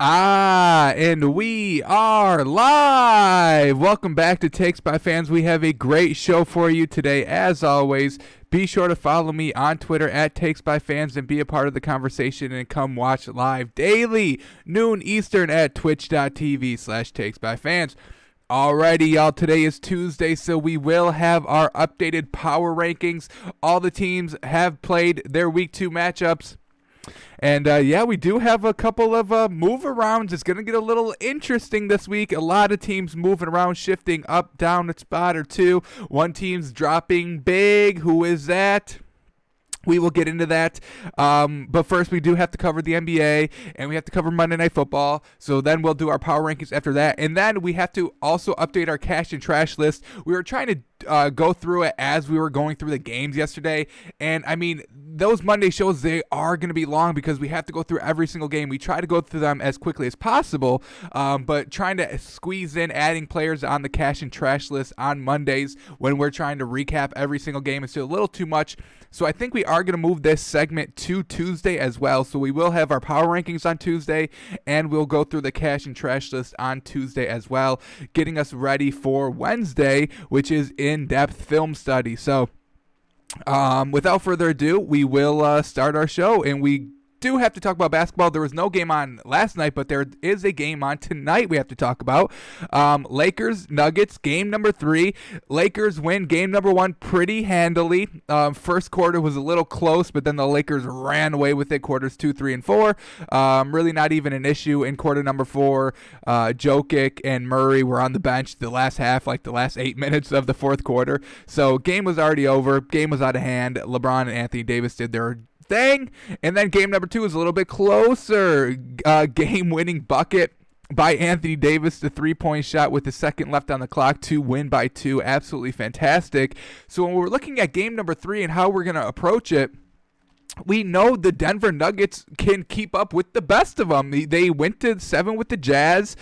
And we are live. Welcome back to Takes by Fans. We have a great show for you today. As always, be sure to follow me on Twitter at Takes by Fans and be a part of the conversation and come watch live daily, noon Eastern at twitch.tv/Takes by Fans. Alrighty, y'all, today is Tuesday, so we will have our updated power rankings. All the teams have played their Week 2 matchups. And, we do have a couple of move-arounds. It's going to get a little interesting this week. A lot of teams moving around, shifting up, down a spot or two. One team's dropping big. Who is that? We will get into that. But first, we do have to cover the NBA, and we have to cover Monday Night Football. So then we'll do our power rankings after that. And then we have to also update our cash and trash list. We were trying to go through it as we were going through the games yesterday. And, I mean, those Monday shows, they are going to be long because we have to go through every single game. We try to go through them as quickly as possible, but trying to squeeze in adding players on the cash and trash list on Mondays when we're trying to recap every single game is still a little too much. So I think we are going to move this segment to Tuesday as well. So we will have our power rankings on Tuesday, and we'll go through the cash and trash list on Tuesday as well, getting us ready for Wednesday, which is in-depth film study. So without further ado, we will start our show, and we do have to talk about basketball. There was no game on last night, but there is a game on tonight we have to talk about. Lakers, Nuggets, game number 3. Lakers win game number 1 pretty handily. First quarter was a little close, but then the Lakers ran away with it quarters 2, 3, and 4. Really not even an issue in quarter number 4. Jokic and Murray were on the bench the last half, like the last 8 minutes of the fourth quarter. So game was already over. Game was out of hand. LeBron and Anthony Davis did their thing, and then game number 2 was a little bit closer. Game-winning bucket by Anthony Davis, the 3-point shot with the second left on the clock to win by 2. Absolutely fantastic. So when we're looking at game number 3 and how we're going to approach it, we know the Denver Nuggets can keep up with the best of them. They went to 7 with the Jazz.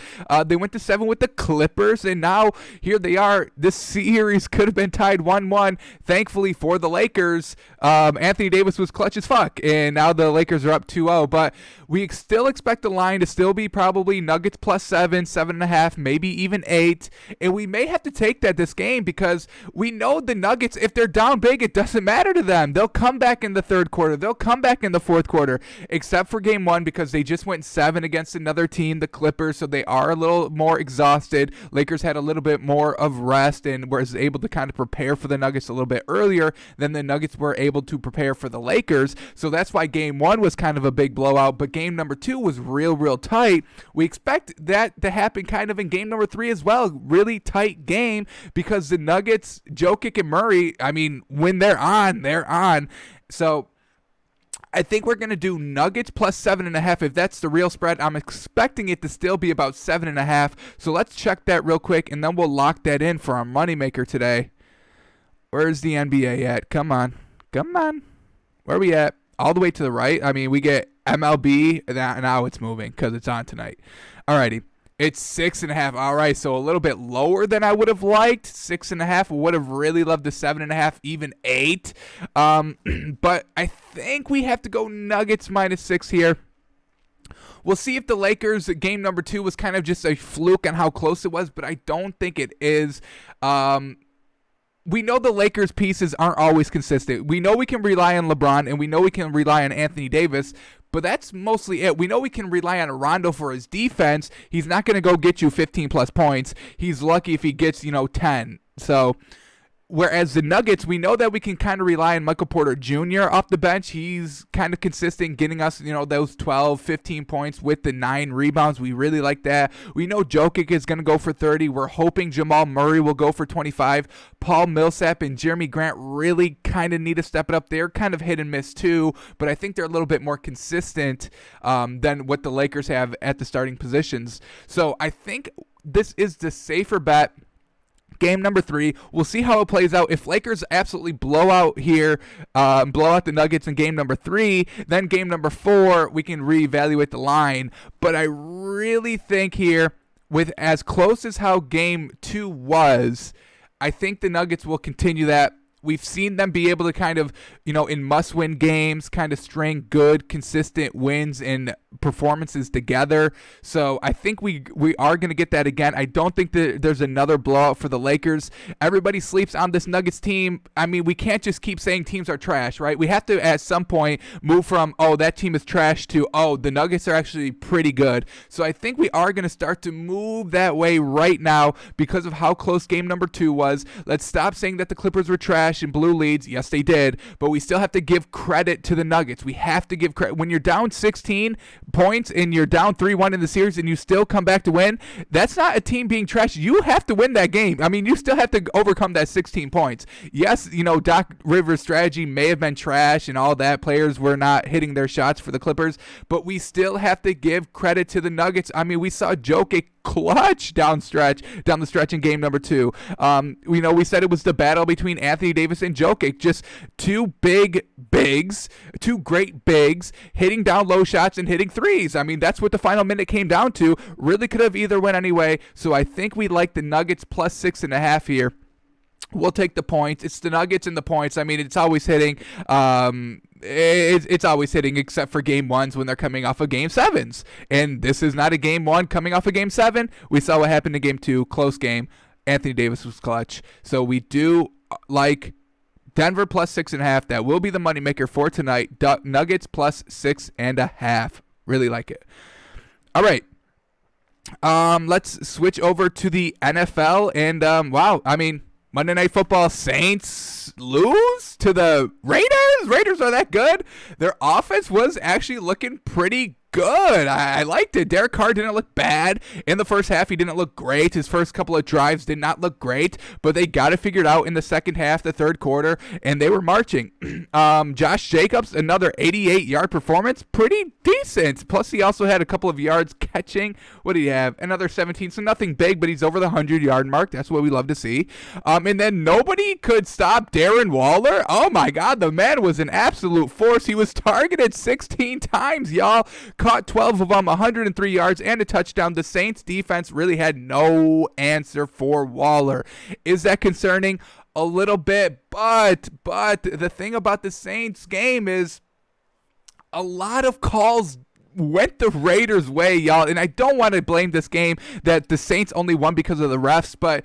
They went to 7 with the Clippers. And now here they are. This series could have been tied 1-1. Thankfully for the Lakers, Anthony Davis was clutch as fuck. And now the Lakers are up 2-0. But we still expect the line to still be probably Nuggets plus 7, 7.5, maybe even 8. And we may have to take that this game because we know the Nuggets, if they're down big, it doesn't matter to them. They'll come back in the third quarter. They'll come back in the fourth quarter, except for game 1 because they just went 7 against another team, the Clippers, so they are a little more exhausted. Lakers had a little bit more of rest and was able to kind of prepare for the Nuggets a little bit earlier than the Nuggets were able to prepare for the Lakers. So that's why game 1 was kind of a big blowout, but game number 2 was real tight. We expect that to happen kind of in game number 3 as well. Really tight game because the Nuggets, Jokic and Murray, I mean, when they're on, they're on. So I think we're going to do Nuggets plus 7.5. If that's the real spread, I'm expecting it to still be about 7.5. So let's check that real quick, and then we'll lock that in for our moneymaker today. Where's the NBA at? Come on. Where are we at? All the way to the right. I mean, we get MLB. Now it's moving because it's on tonight. Alrighty. It's 6.5. All right, so a little bit lower than I would have liked. 6.5. Would have really loved the 7.5, even 8. But I think we have to go Nuggets minus 6 here. We'll see if the Lakers game number 2 was kind of just a fluke on how close it was, but I don't think it is. We know the Lakers pieces aren't always consistent. We know we can rely on LeBron, and we know we can rely on Anthony Davis, but that's mostly it. We know we can rely on Rondo for his defense. He's not going to go get you 15-plus points. He's lucky if he gets, 10. So whereas the Nuggets, we know that we can kind of rely on Michael Porter Jr. off the bench. He's kind of consistent, getting us, those 12, 15 points with the 9 rebounds. We really like that. We know Jokic is going to go for 30. We're hoping Jamal Murray will go for 25. Paul Millsap and Jeremy Grant really kind of need to step it up. They're kind of hit and miss too, but I think they're a little bit more consistent than what the Lakers have at the starting positions. So I think this is the safer bet. Game number 3, we'll see how it plays out. If Lakers absolutely blow out here, blow out the Nuggets in game number 3, then game number 4, we can reevaluate the line. But I really think here, with as close as how game 2 was, I think the Nuggets will continue that. We've seen them be able to kind of, in must-win games, kind of string good, consistent wins in performances together. So I think we are going to get that again. I don't think that there's another blowout for the Lakers. Everybody sleeps on this Nuggets team. I mean, we can't just keep saying teams are trash, right? We have to at some point move from, oh, that team is trash to, oh, the Nuggets are actually pretty good. So I think we are going to start to move that way right now because of how close game number 2 was. Let's stop saying that the Clippers were trash and blew leads. Yes, they did, but we still have to give credit to the Nuggets. We have to give credit. When you're down 16 points and you're down 3-1 in the series and you still come back to win, that's not a team being trash. You have to win that game. I mean, you still have to overcome that 16 points. Yes, Doc Rivers' strategy may have been trash and all that. Players were not hitting their shots for the Clippers, but we still have to give credit to the Nuggets. I mean, we saw Jokic clutch down the stretch in game number 2. We said it was the battle between Anthony Davis and Jokic, just two great bigs hitting down low shots and hitting threes. I mean, that's what the final minute came down to. Really could have either went anyway. So I think we like the Nuggets plus 6.5 here. We'll take the points. It's the Nuggets and the points. I mean, it's always hitting. It's always hitting except for game 1s when they're coming off of game 7s. And this is not a game 1 coming off of game 7. We saw what happened in game 2. Close game. Anthony Davis was clutch. So we do like Denver plus 6.5. That will be the moneymaker for tonight. Nuggets plus 6.5. Really like it. All right. Let's switch over to the NFL. And, wow, I mean, Monday Night Football, Saints lose to the Raiders? Raiders are that good? Their offense was actually looking pretty good. I liked it. Derek Carr didn't look bad. In the first half, he didn't look great. His first couple of drives did not look great, but they got it figured out in the second half, the third quarter, and they were marching. Josh Jacobs, another 88-yard performance. Pretty decent. Plus, he also had a couple of yards catching. What did he have? Another 17, so nothing big, but he's over the 100-yard mark. That's what we love to see. And then nobody could stop Darren Waller. Oh, my God. The man was an absolute force. He was targeted 16 times, y'all. Caught 12 of them, 103 yards, and a touchdown. The Saints defense really had no answer for Waller. Is that concerning? A little bit, but the thing about the Saints game is a lot of calls went the Raiders' way, y'all. And I don't want to blame this game that the Saints only won because of the refs, but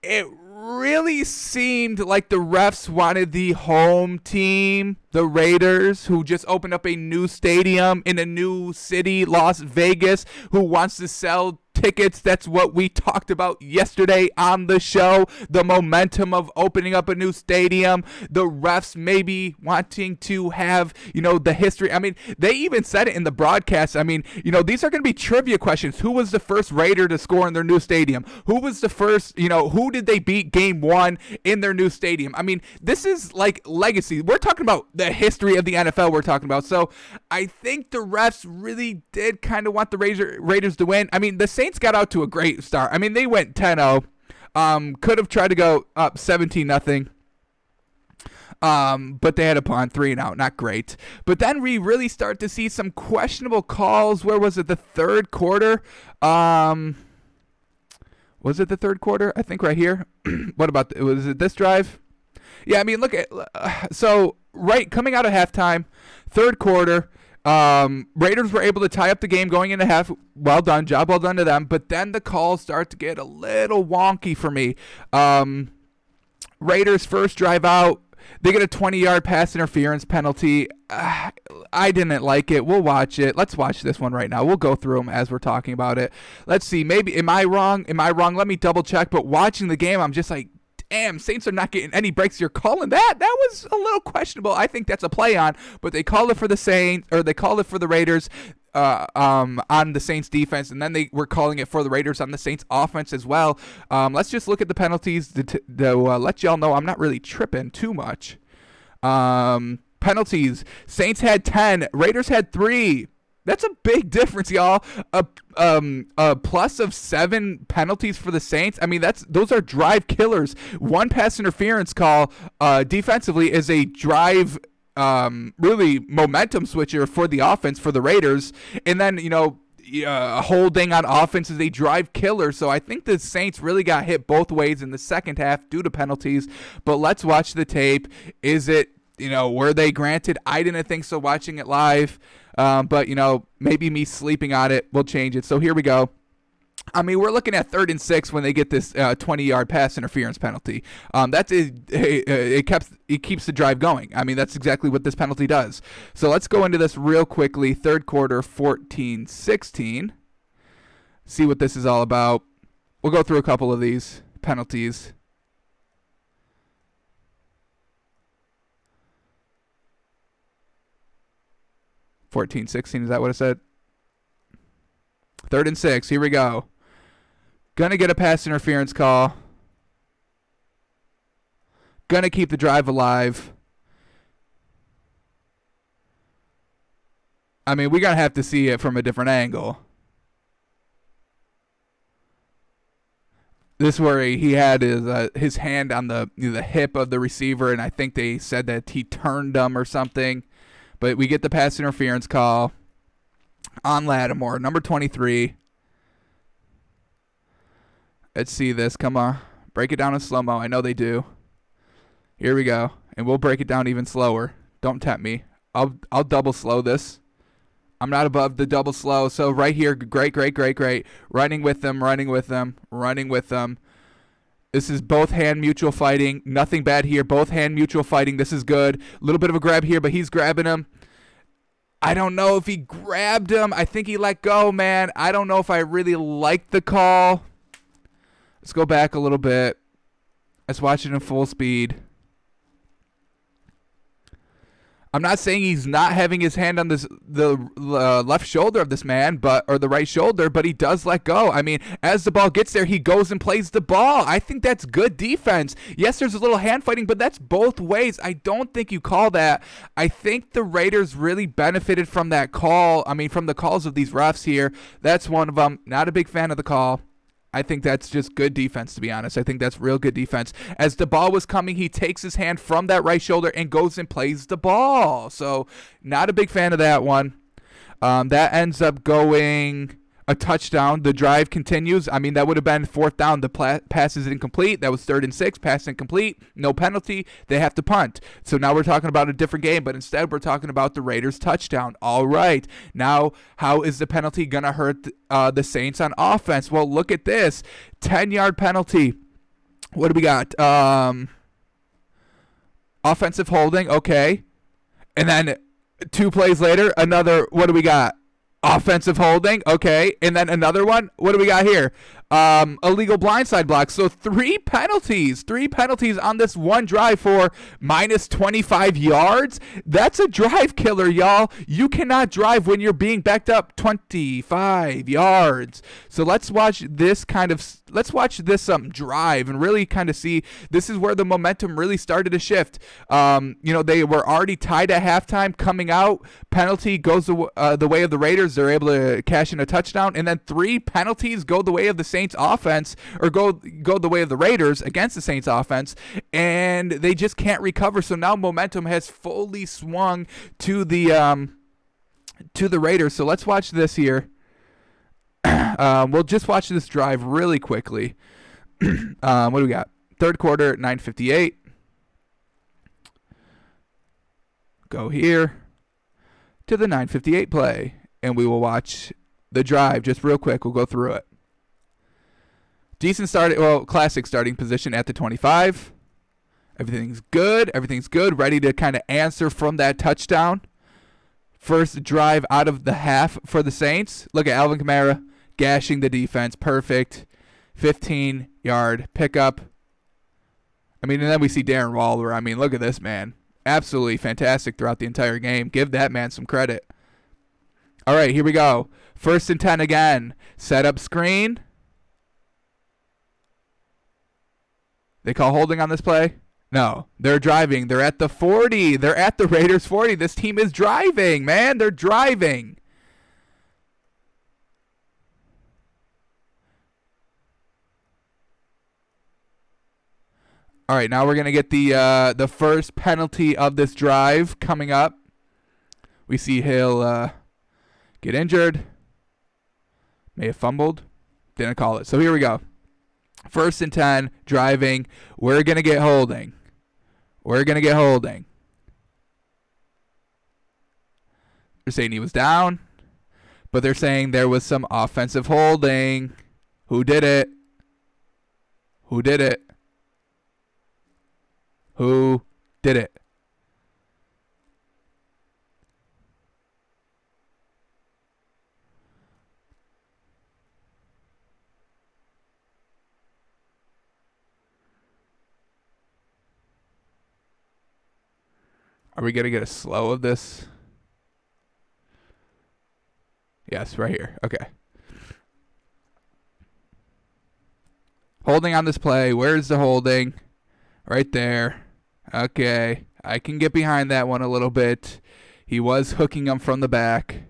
it really seemed like the refs wanted the home team, the Raiders, who just opened up a new stadium in a new city, Las Vegas, who wants to sell tickets. That's what we talked about yesterday on the show. The momentum of opening up a new stadium. The refs maybe wanting to have, the history. I mean, they even said it in the broadcast. I mean, these are going to be trivia questions. Who was the first Raider to score in their new stadium? Who was the first, who did they beat game 1 in their new stadium? I mean, this is like legacy. We're talking about the history of the NFL we're talking about. So I think the refs really did kind of want the Raiders to win. I mean, the Saints got out to a great start. I mean, they went 10-0. Could have tried to go up 17-0. But they had a punt, 3 and out. Not great. But then we really start to see some questionable calls. Where was it? The third quarter? Was it the third quarter? I think right here. What about, was it this drive? Yeah, I mean, look at, so right coming out of halftime, third quarter, Raiders were able to tie up the game going into half. Well done. Job well done to them. But then the calls start to get a little wonky for me. Raiders first drive out. They get a 20-yard pass interference penalty. I didn't like it. We'll watch it. Let's watch this one right now. We'll go through them as we're talking about it. Let's see. Maybe, am I wrong? Let me double check. But watching the game, I'm just like, damn, Saints are not getting any breaks. You're calling that? That was a little questionable. I think that's a play on, but they called it for the Saints, or they called it for the Raiders on the Saints defense, and then they were calling it for the Raiders on the Saints offense as well. Let's just look at the penalties to let y'all know I'm not really tripping too much. Penalties. Saints had 10. Raiders had 3. That's a big difference, y'all. A plus of 7 penalties for the Saints. I mean, those are drive killers. One pass interference call defensively is a drive really momentum switcher for the offense for the Raiders. And then, holding on offense is a drive killer. So I think the Saints really got hit both ways in the second half due to penalties. But let's watch the tape. Is it were they granted? I didn't think so watching it live. But, maybe me sleeping on it will change it. So here we go. I mean, we're looking at 3rd and 6 when they get this 20-yard pass interference penalty. It keeps the drive going. I mean, that's exactly what this penalty does. So let's go into this real quickly. 3rd quarter, 14-16. See what this is all about. We'll go through a couple of these penalties. $14-16, is that what it said? 3rd and 6, here we go. Gonna get a pass interference call. Gonna keep the drive alive. I mean, we're gonna have to see it from a different angle. This where he had his hand on the hip of the receiver, and I think they said that he turned him or something. But we get the pass interference call on Lattimore, number 23. Let's see this. Come on. Break it down in slow-mo. I know they do. Here we go. And we'll break it down even slower. Don't tempt me. I'll double slow this. I'm not above the double slow. So right here, great. Running with them. This is both hand mutual fighting. Nothing bad here. Both hand mutual fighting. This is good. A little bit of a grab here, but he's grabbing him. I don't know if he grabbed him. I think he let go, man. I don't know if I really like the call. Let's go back a little bit. Let's watch it in full speed. I'm not saying he's not having his hand on the left shoulder of this man, or the right shoulder, but he does let go. I mean, as the ball gets there, he goes and plays the ball. I think that's good defense. Yes, there's a little hand fighting, but that's both ways. I don't think you call that. I think the Raiders really benefited from that call. I mean, from the calls of these refs here. That's one of them. Not a big fan of the call. I think that's just good defense, to be honest. I think that's real good defense. As the ball was coming, he takes his hand from that right shoulder and goes and plays the ball. So not a big fan of that one. That ends up going a touchdown. The drive continues. I mean, that would have been 4th down. The pass is incomplete. That was 3rd and 6. Pass incomplete. No penalty. They have to punt. So now we're talking about a different game, but instead we're talking about the Raiders' touchdown. All right. Now, how is the penalty going to hurt the Saints on offense? Well, look at this. 10-yard penalty. What do we got? Offensive holding. Okay. And then 2 plays later, another, what do we got? Offensive holding, okay, and then another one. What do we got here? Illegal blindside block. So 3 penalties on this one drive for minus 25 yards. That's a drive killer, y'all. You cannot drive when you're being backed up 25 yards. So let's watch this drive and really kind of see. This is where the momentum really started to shift. They were already tied at halftime. Coming out, penalty goes the way of the Raiders. They're able to cash in a touchdown, and then 3 penalties go the way of the Saints offense, or go the way of the Raiders against the Saints offense, and they just can't recover. So now momentum has fully swung to the Raiders. So let's watch this here. We'll just watch this drive really quickly. What do we got? 3rd quarter, 9:58. Go here to the 9:58 play, and we will watch the drive just real quick. We'll go through it. Classic starting position at the 25. Everything's good. Ready to kind of answer from that touchdown. First drive out of the half for the Saints. Look at Alvin Kamara gashing the defense. Perfect. 15-yard pickup. I mean, and then we see Darren Waller. I mean, look at this man. Absolutely fantastic throughout the entire game. Give that man some credit. All right, here we go. 1st and 10 again. Set up screen. They call holding on this play? No, they're driving. They're at the 40. They're at the Raiders 40. This team is driving, man. They're driving. All right, now we're going to get the first penalty of this drive coming up. We see Hill get injured. May have fumbled. Didn't call it. So here we go. 1st and 10, driving. We're going to get holding. They're saying he was down, but they're saying there was some offensive holding. Who did it? Who did it? Who did it? Are we going to get a slow of this? Yes, right here. Okay. Holding on this play. Where's the holding? Right there. Okay. I can get behind that one a little bit. He was hooking him from the back.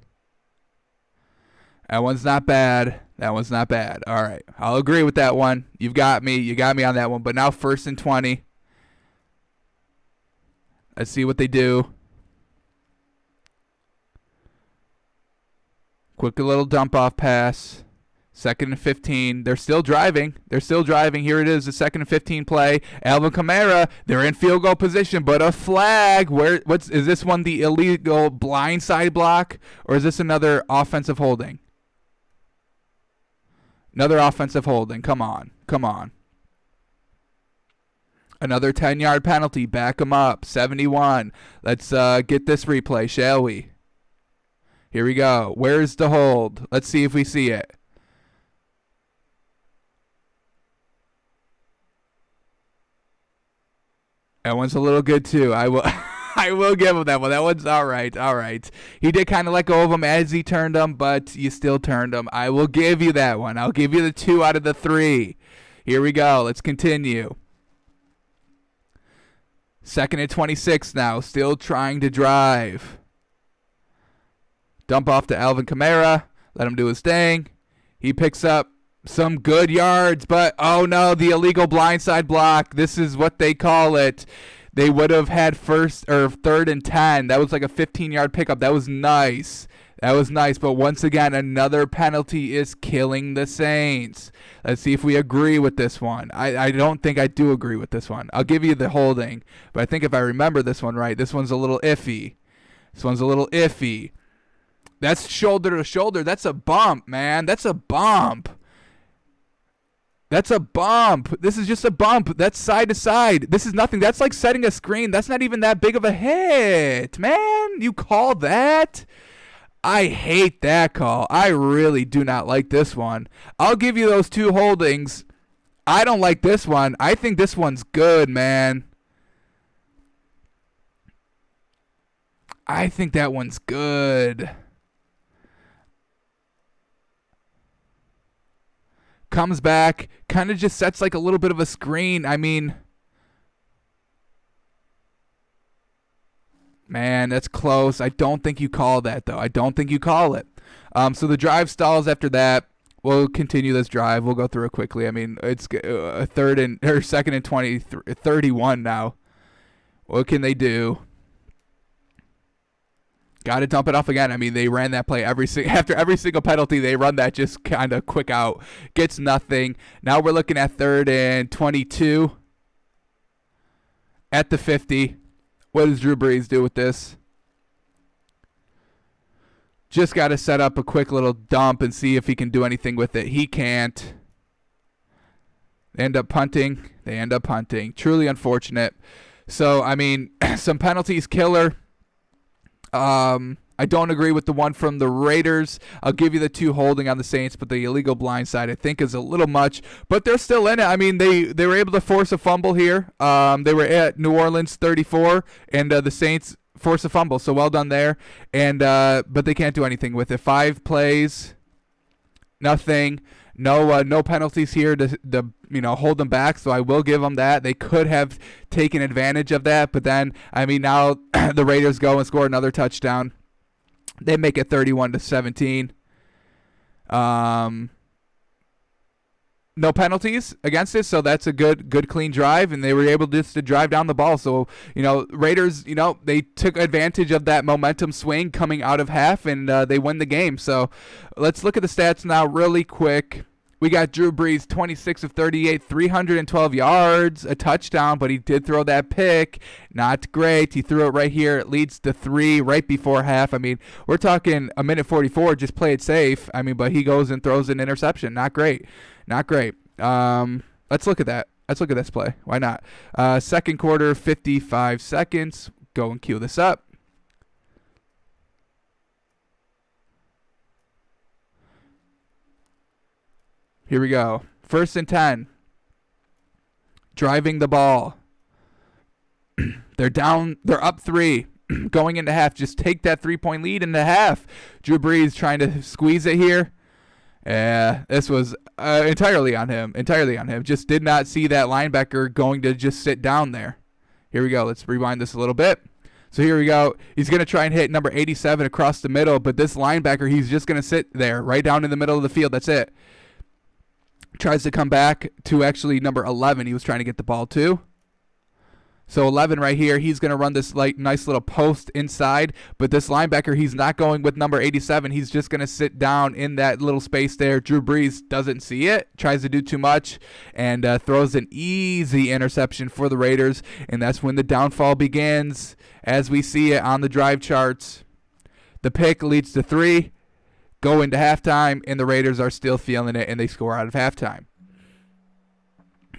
That one's not bad. That one's not bad. All right. I'll agree with that one. You've got me. You got me on that one. But now 1st and 20. Let's see what they do. Quick little dump off pass. 2nd and 15. They're still driving. They're still driving. Here it is, the 2nd and 15 play. Alvin Kamara, they're in field goal position, but a flag. Is this one the illegal blindside block, or is this another offensive holding? Another offensive holding. Come on. Come on. Another 10-yard penalty. Back them up. 71. Let's get this replay, shall we? Here we go. Where's the hold? Let's see if we see it. That one's a little good too. I will give him that one. That one's all right. All right. He did kind of let go of him as he turned him, but you still turned him. I will give you that one. I'll give you the 2 out of the 3. Here we go. Let's continue. 2nd and 26 now. Still trying to drive. Dump off to Alvin Kamara. Let him do his thing. He picks up some good yards, but oh no, the illegal blindside block. This is what they call it. They would have had 3rd and 10. That was like a 15-yard pickup. That was nice. That was nice. But once again, another penalty is killing the Saints. Let's see if we agree with this one. I don't think I do agree with this one. I'll give you the holding, but I think if I remember this one right, this one's a little iffy. This one's a little iffy. That's shoulder to shoulder. That's a bump, man. That's a bump. That's a bump. This is just a bump. That's side to side. This is nothing. That's like setting a screen. That's not even that big of a hit, man. You call that? I hate that call. I really do not like this one. I'll give you those 2 holdings. I don't like this one. I think this one's good, man. I think that one's good. Comes back, kind of just sets like a little bit of a screen. I mean, man, that's close. I don't think you call that, though. I don't think you call it. So the drive stalls after that. We'll continue this drive. We'll go through it quickly. I mean, it's a 2nd and 20, 31 now. What can they do? Got to dump it off again. I mean, they ran that play after every single penalty. They run that just kind of quick out. Gets nothing. Now we're looking at 3rd and 22 at the 50. What does Drew Brees do with this? Just got to set up a quick little dump and see if he can do anything with it. He can't. They end up punting. Truly unfortunate. So, I mean, some penalties killer. I don't agree with the one from the Raiders. I'll give you the 2 holding on the Saints, but the illegal blindside I think is a little much. But they're still in it. I mean, they were able to force a fumble here. They were at New Orleans 34, and the Saints forced a fumble. So well done there. And but they can't do anything with it. 5 plays, nothing. No penalties here to hold them back, so I will give them that. They could have taken advantage of that, but then, I mean, now the Raiders go and score another touchdown. They make it 31-17. No penalties against it, so that's a good clean drive, and they were able just to drive down the ball. So, Raiders, they took advantage of that momentum swing coming out of half, and they win the game. So let's look at the stats now really quick. We got Drew Brees, 26 of 38, 312 yards, a touchdown, but he did throw that pick. Not great. He threw it right here. It leads to 3 right before half. I mean, we're talking a minute 44. Just play it safe. I mean, but he goes and throws an interception. Not great. Not great. Let's look at that. Let's look at this play. Why not? Second quarter, 55 seconds. Go and cue this up. Here we go. 1st and 10. Driving the ball. They're down. They're up 3. Going into half. Just take that 3-point lead into half. Drew Brees trying to squeeze it here. Yeah, this was entirely on him. Entirely on him. Just did not see that linebacker going to just sit down there. Here we go. Let's rewind this a little bit. So here we go. He's going to try and hit number 87 across the middle, but this linebacker, he's just going to sit there right down in the middle of the field. That's it. Tries to come back to actually number 11. He was trying to get the ball to. So 11 right here. He's going to run this like nice little post inside. But this linebacker, he's not going with number 87. He's just going to sit down in that little space there. Drew Brees doesn't see it. Tries to do too much. And throws an easy interception for the Raiders. And that's when the downfall begins. As we see it on the drive charts. The pick leads to 3. Go into halftime, and the Raiders are still feeling it, and they score out of halftime.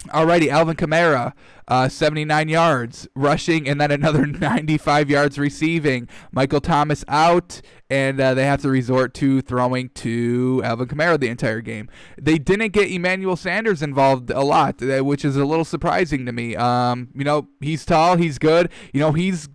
Alrighty, Alvin Kamara, 79 yards rushing, and then another 95 yards receiving. Michael Thomas out, and they have to resort to throwing to Alvin Kamara the entire game. They didn't get Emmanuel Sanders involved a lot, which is a little surprising to me. He's tall, he's good. He's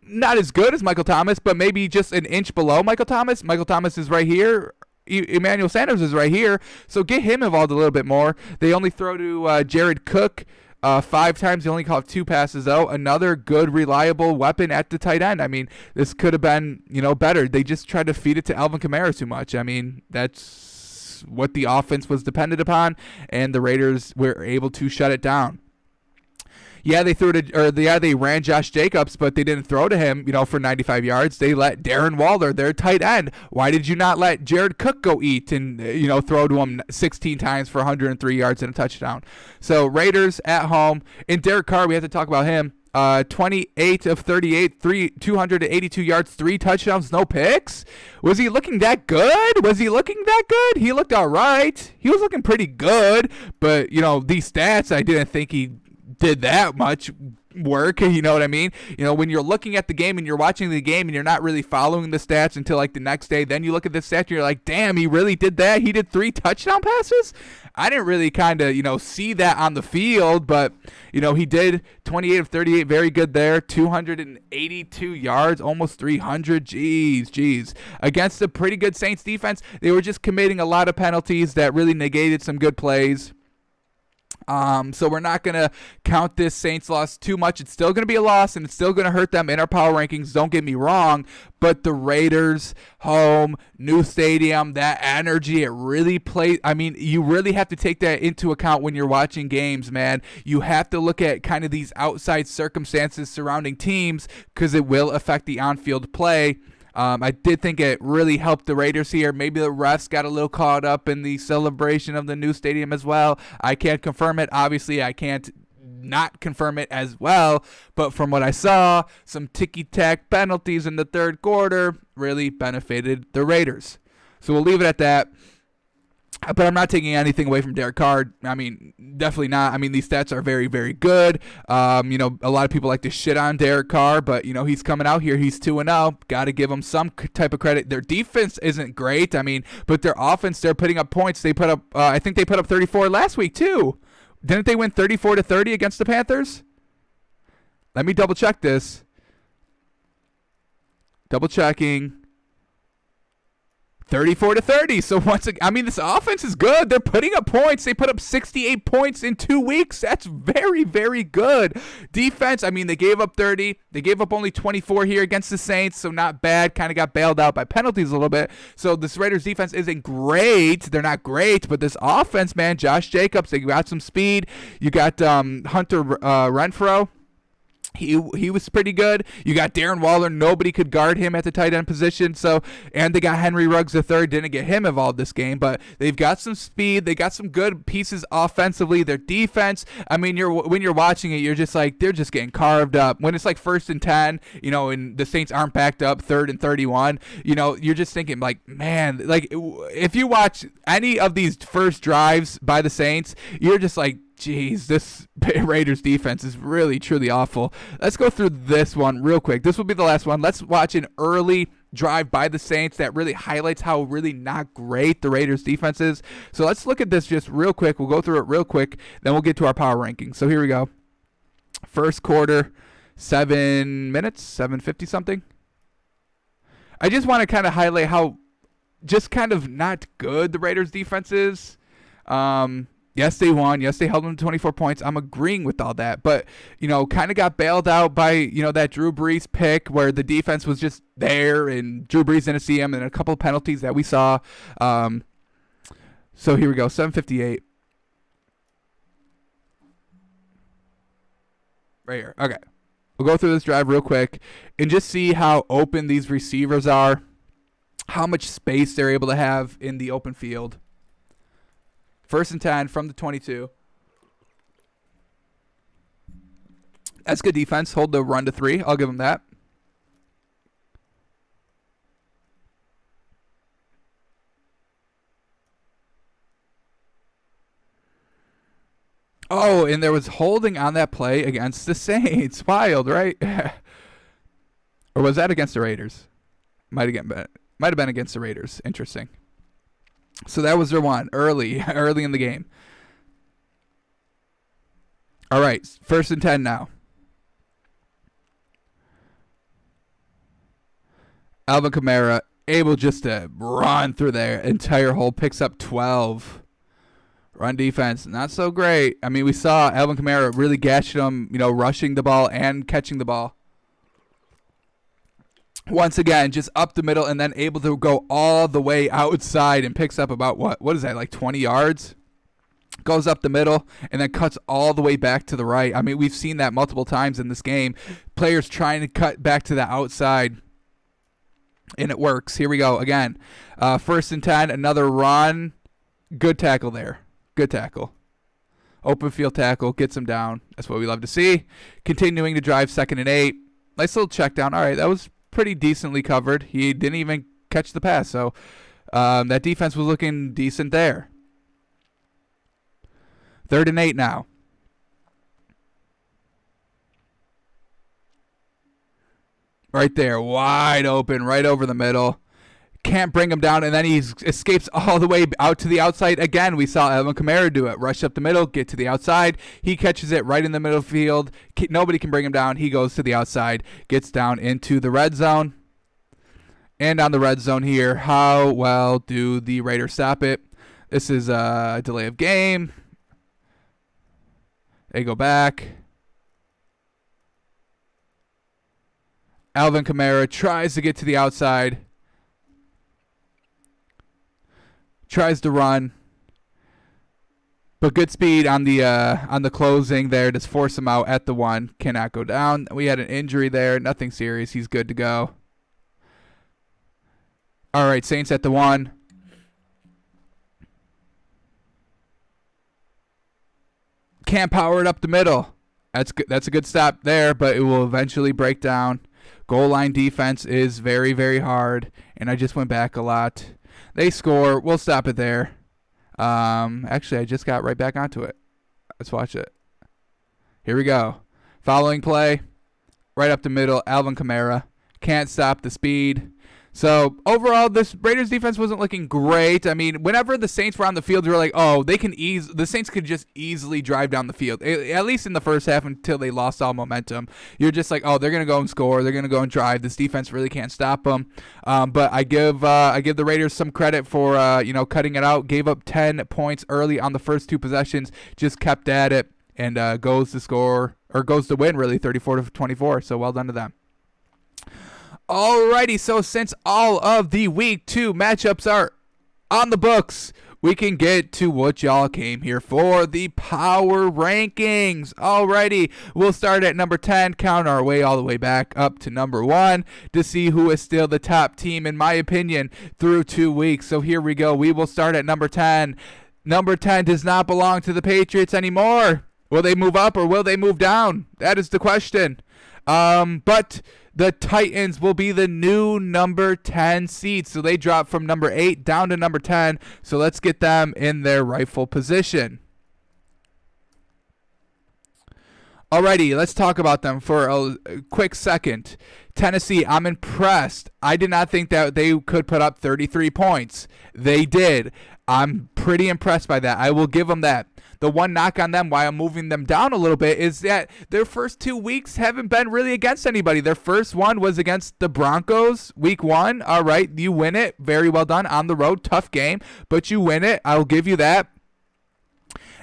not as good as Michael Thomas, but maybe just an inch below Michael Thomas. Michael Thomas is right here. Emmanuel Sanders is right here. So get him involved a little bit more. They only throw to Jared Cook 5 times. They only caught 2 passes, though. Another good, reliable weapon at the tight end. I mean, this could have been, better. They just tried to feed it to Alvin Kamara too much. I mean, that's what the offense was dependent upon, and the Raiders were able to shut it down. Yeah, they ran Josh Jacobs, but they didn't throw to him, for 95 yards. They let Darren Waller, their tight end. Why did you not let Jared Cook go eat and, throw to him 16 times for 103 yards and a touchdown? So Raiders at home. And Derek Carr, we have to talk about him. 28 of 38, 282 yards, 3 touchdowns, no picks. Was he looking that good? He looked all right. He was looking pretty good. But, these stats, I didn't think he did that much work, you know what I mean? When you're looking at the game and you're watching the game and you're not really following the stats until like the next day, then you look at the stats and you're like, damn, he really did that? He did 3 touchdown passes? I didn't really kind of, see that on the field, but, he did 28 of 38, very good there, 282 yards, almost 300, jeez. Against a pretty good Saints defense, they were just committing a lot of penalties that really negated some good plays. So we're not going to count this Saints loss too much. It's still going to be a loss, and it's still going to hurt them in our power rankings. Don't get me wrong, but the Raiders, home, new stadium, that energy, it really plays. I mean, you really have to take that into account when you're watching games, man. You have to look at kind of these outside circumstances surrounding teams because it will affect the on-field play. I did think it really helped the Raiders here. Maybe the refs got a little caught up in the celebration of the new stadium as well. I can't confirm it. Obviously, I can't not confirm it as well. But from what I saw, some ticky-tack penalties in the third quarter really benefited the Raiders. So we'll leave it at that. But I'm not taking anything away from Derek Carr. I mean, definitely not. I mean, these stats are very, very good. A lot of people like to shit on Derek Carr, but, he's coming out here. He's 2-0. Got to give him some type of credit. Their defense isn't great. I mean, but their offense, they're putting up points. They put up, I think they put up 34 last week, too. Didn't they win 34-30 against the Panthers? Let me double check this. Double checking. 34-30. So once again, I mean, this offense is good. They're putting up points. They put up 68 points in 2 weeks. That's very, very good. Defense, I mean, they gave up 30. They gave up only 24 here against the Saints, so not bad. Kind of got bailed out by penalties a little bit. So this Raiders defense isn't great. They're not great, but this offense, man, Josh Jacobs, they got some speed. You got Hunter Renfrow. He was pretty good. You got Darren Waller. Nobody could guard him at the tight end position. So, and they got Henry Ruggs III. Didn't get him involved this game, but they've got some speed. They got some good pieces offensively. Their defense, I mean, when you're watching it, you're just like, they're just getting carved up. When it's like 1st and 10, and the Saints aren't backed up, 3rd and 31, you're just thinking like, man, like if you watch any of these first drives by the Saints, you're just like, jeez, this Raiders defense is really, truly awful. Let's go through this one real quick. This will be the last one. Let's watch an early drive by the Saints that really highlights how really not great the Raiders defense is. So let's look at this just real quick. We'll go through it real quick. Then we'll get to our power rankings. So here we go. First quarter, 7 minutes, 7:50 something. I just want to kind of highlight how just kind of not good the Raiders defense is. Yes, they won. Yes, they held them to 24 points. I'm agreeing with all that. But, kind of got bailed out by, that Drew Brees pick where the defense was just there and Drew Brees didn't see him and a couple of penalties that we saw. So here we go, 7:58. Right here. Okay. We'll go through this drive real quick and just see how open these receivers are, how much space they're able to have in the open field. 1st and 10 from the 22. That's good defense. Hold the run to 3. I'll give them that. Oh, and there was holding on that play against the Saints. Wild, right? Or was that against the Raiders? Might have been against the Raiders. Interesting. So that was their one early in the game. All right, 1st and 10 now. Alvin Kamara able just to run through their entire hole, picks up 12. Run defense, not so great. I mean, we saw Alvin Kamara really gashed them, rushing the ball and catching the ball. Once again, just up the middle and then able to go all the way outside and picks up about, what is that, like 20 yards? Goes up the middle and then cuts all the way back to the right. I mean, we've seen that multiple times in this game. Players trying to cut back to the outside, and it works. Here we go again. 1st and 10, another run. Good tackle there. Good tackle. Open field tackle, gets him down. That's what we love to see. Continuing to drive, 2nd and 8. Nice little check down. All right, that was pretty decently covered. He didn't even catch the pass, so that defense was looking decent there. 3rd and 8 now. Right there, wide open, right over the middle. Can't bring him down, and then he escapes all the way out to the outside. Again, we saw Alvin Kamara do it. Rush up the middle, get to the outside. He catches it right in the middle field. Nobody can bring him down. He goes to the outside, gets down into the red zone. And on the red zone here, how well do the Raiders stop it? This is a delay of game. They go back. Alvin Kamara tries to get to the outside. Tries to run, but good speed on the closing there. Just force him out at the 1. Cannot go down. We had an injury there. Nothing serious. He's good to go. All right, Saints at the 1. Can't power it up the middle. That's good. That's a good stop there, but it will eventually break down. Goal line defense is very, very hard, and I just went back a lot. They score. We'll stop it there. Actually, I just got right back onto it. Let's watch it. Here we go. Following play. Right up the middle. Alvin Kamara. Can't stop the speed. So, overall, this Raiders defense wasn't looking great. I mean, whenever the Saints were on the field, you were like, oh, the Saints could just easily drive down the field, at least in the first half until they lost all momentum. You're just like, oh, they're going to go and score. They're going to go and drive. This defense really can't stop them. But I give the Raiders some credit for, cutting it out. Gave up 10 points early on the first 2 possessions, just kept at it, and goes to win, really, 34-24. So, well done to them. Alrighty, so since all of the week 2 matchups are on the books, we can get to what y'all came here for, the power rankings. Alrighty, we'll start at number 10, count our way all the way back up to number 1 to see who is still the top team, in my opinion, through 2 weeks. So here we go. We will start at number 10. Number 10 does not belong to the Patriots anymore. Will they move up or will they move down? That is the question. But the Titans will be the new number 10 seed. So they drop from number 8 down to number 10. So let's get them in their rightful position. Alrighty, let's talk about them for a quick second. Tennessee, I'm impressed. I did not think that they could put up 33 points. They did. I'm pretty impressed by that. I will give them that. The one knock on them, why I'm moving them down a little bit, is that their first 2 weeks haven't been really against anybody. Their first one was against the Broncos, week 1. All right, you win it. Very well done. On the road, tough game, but you win it. I'll give you that.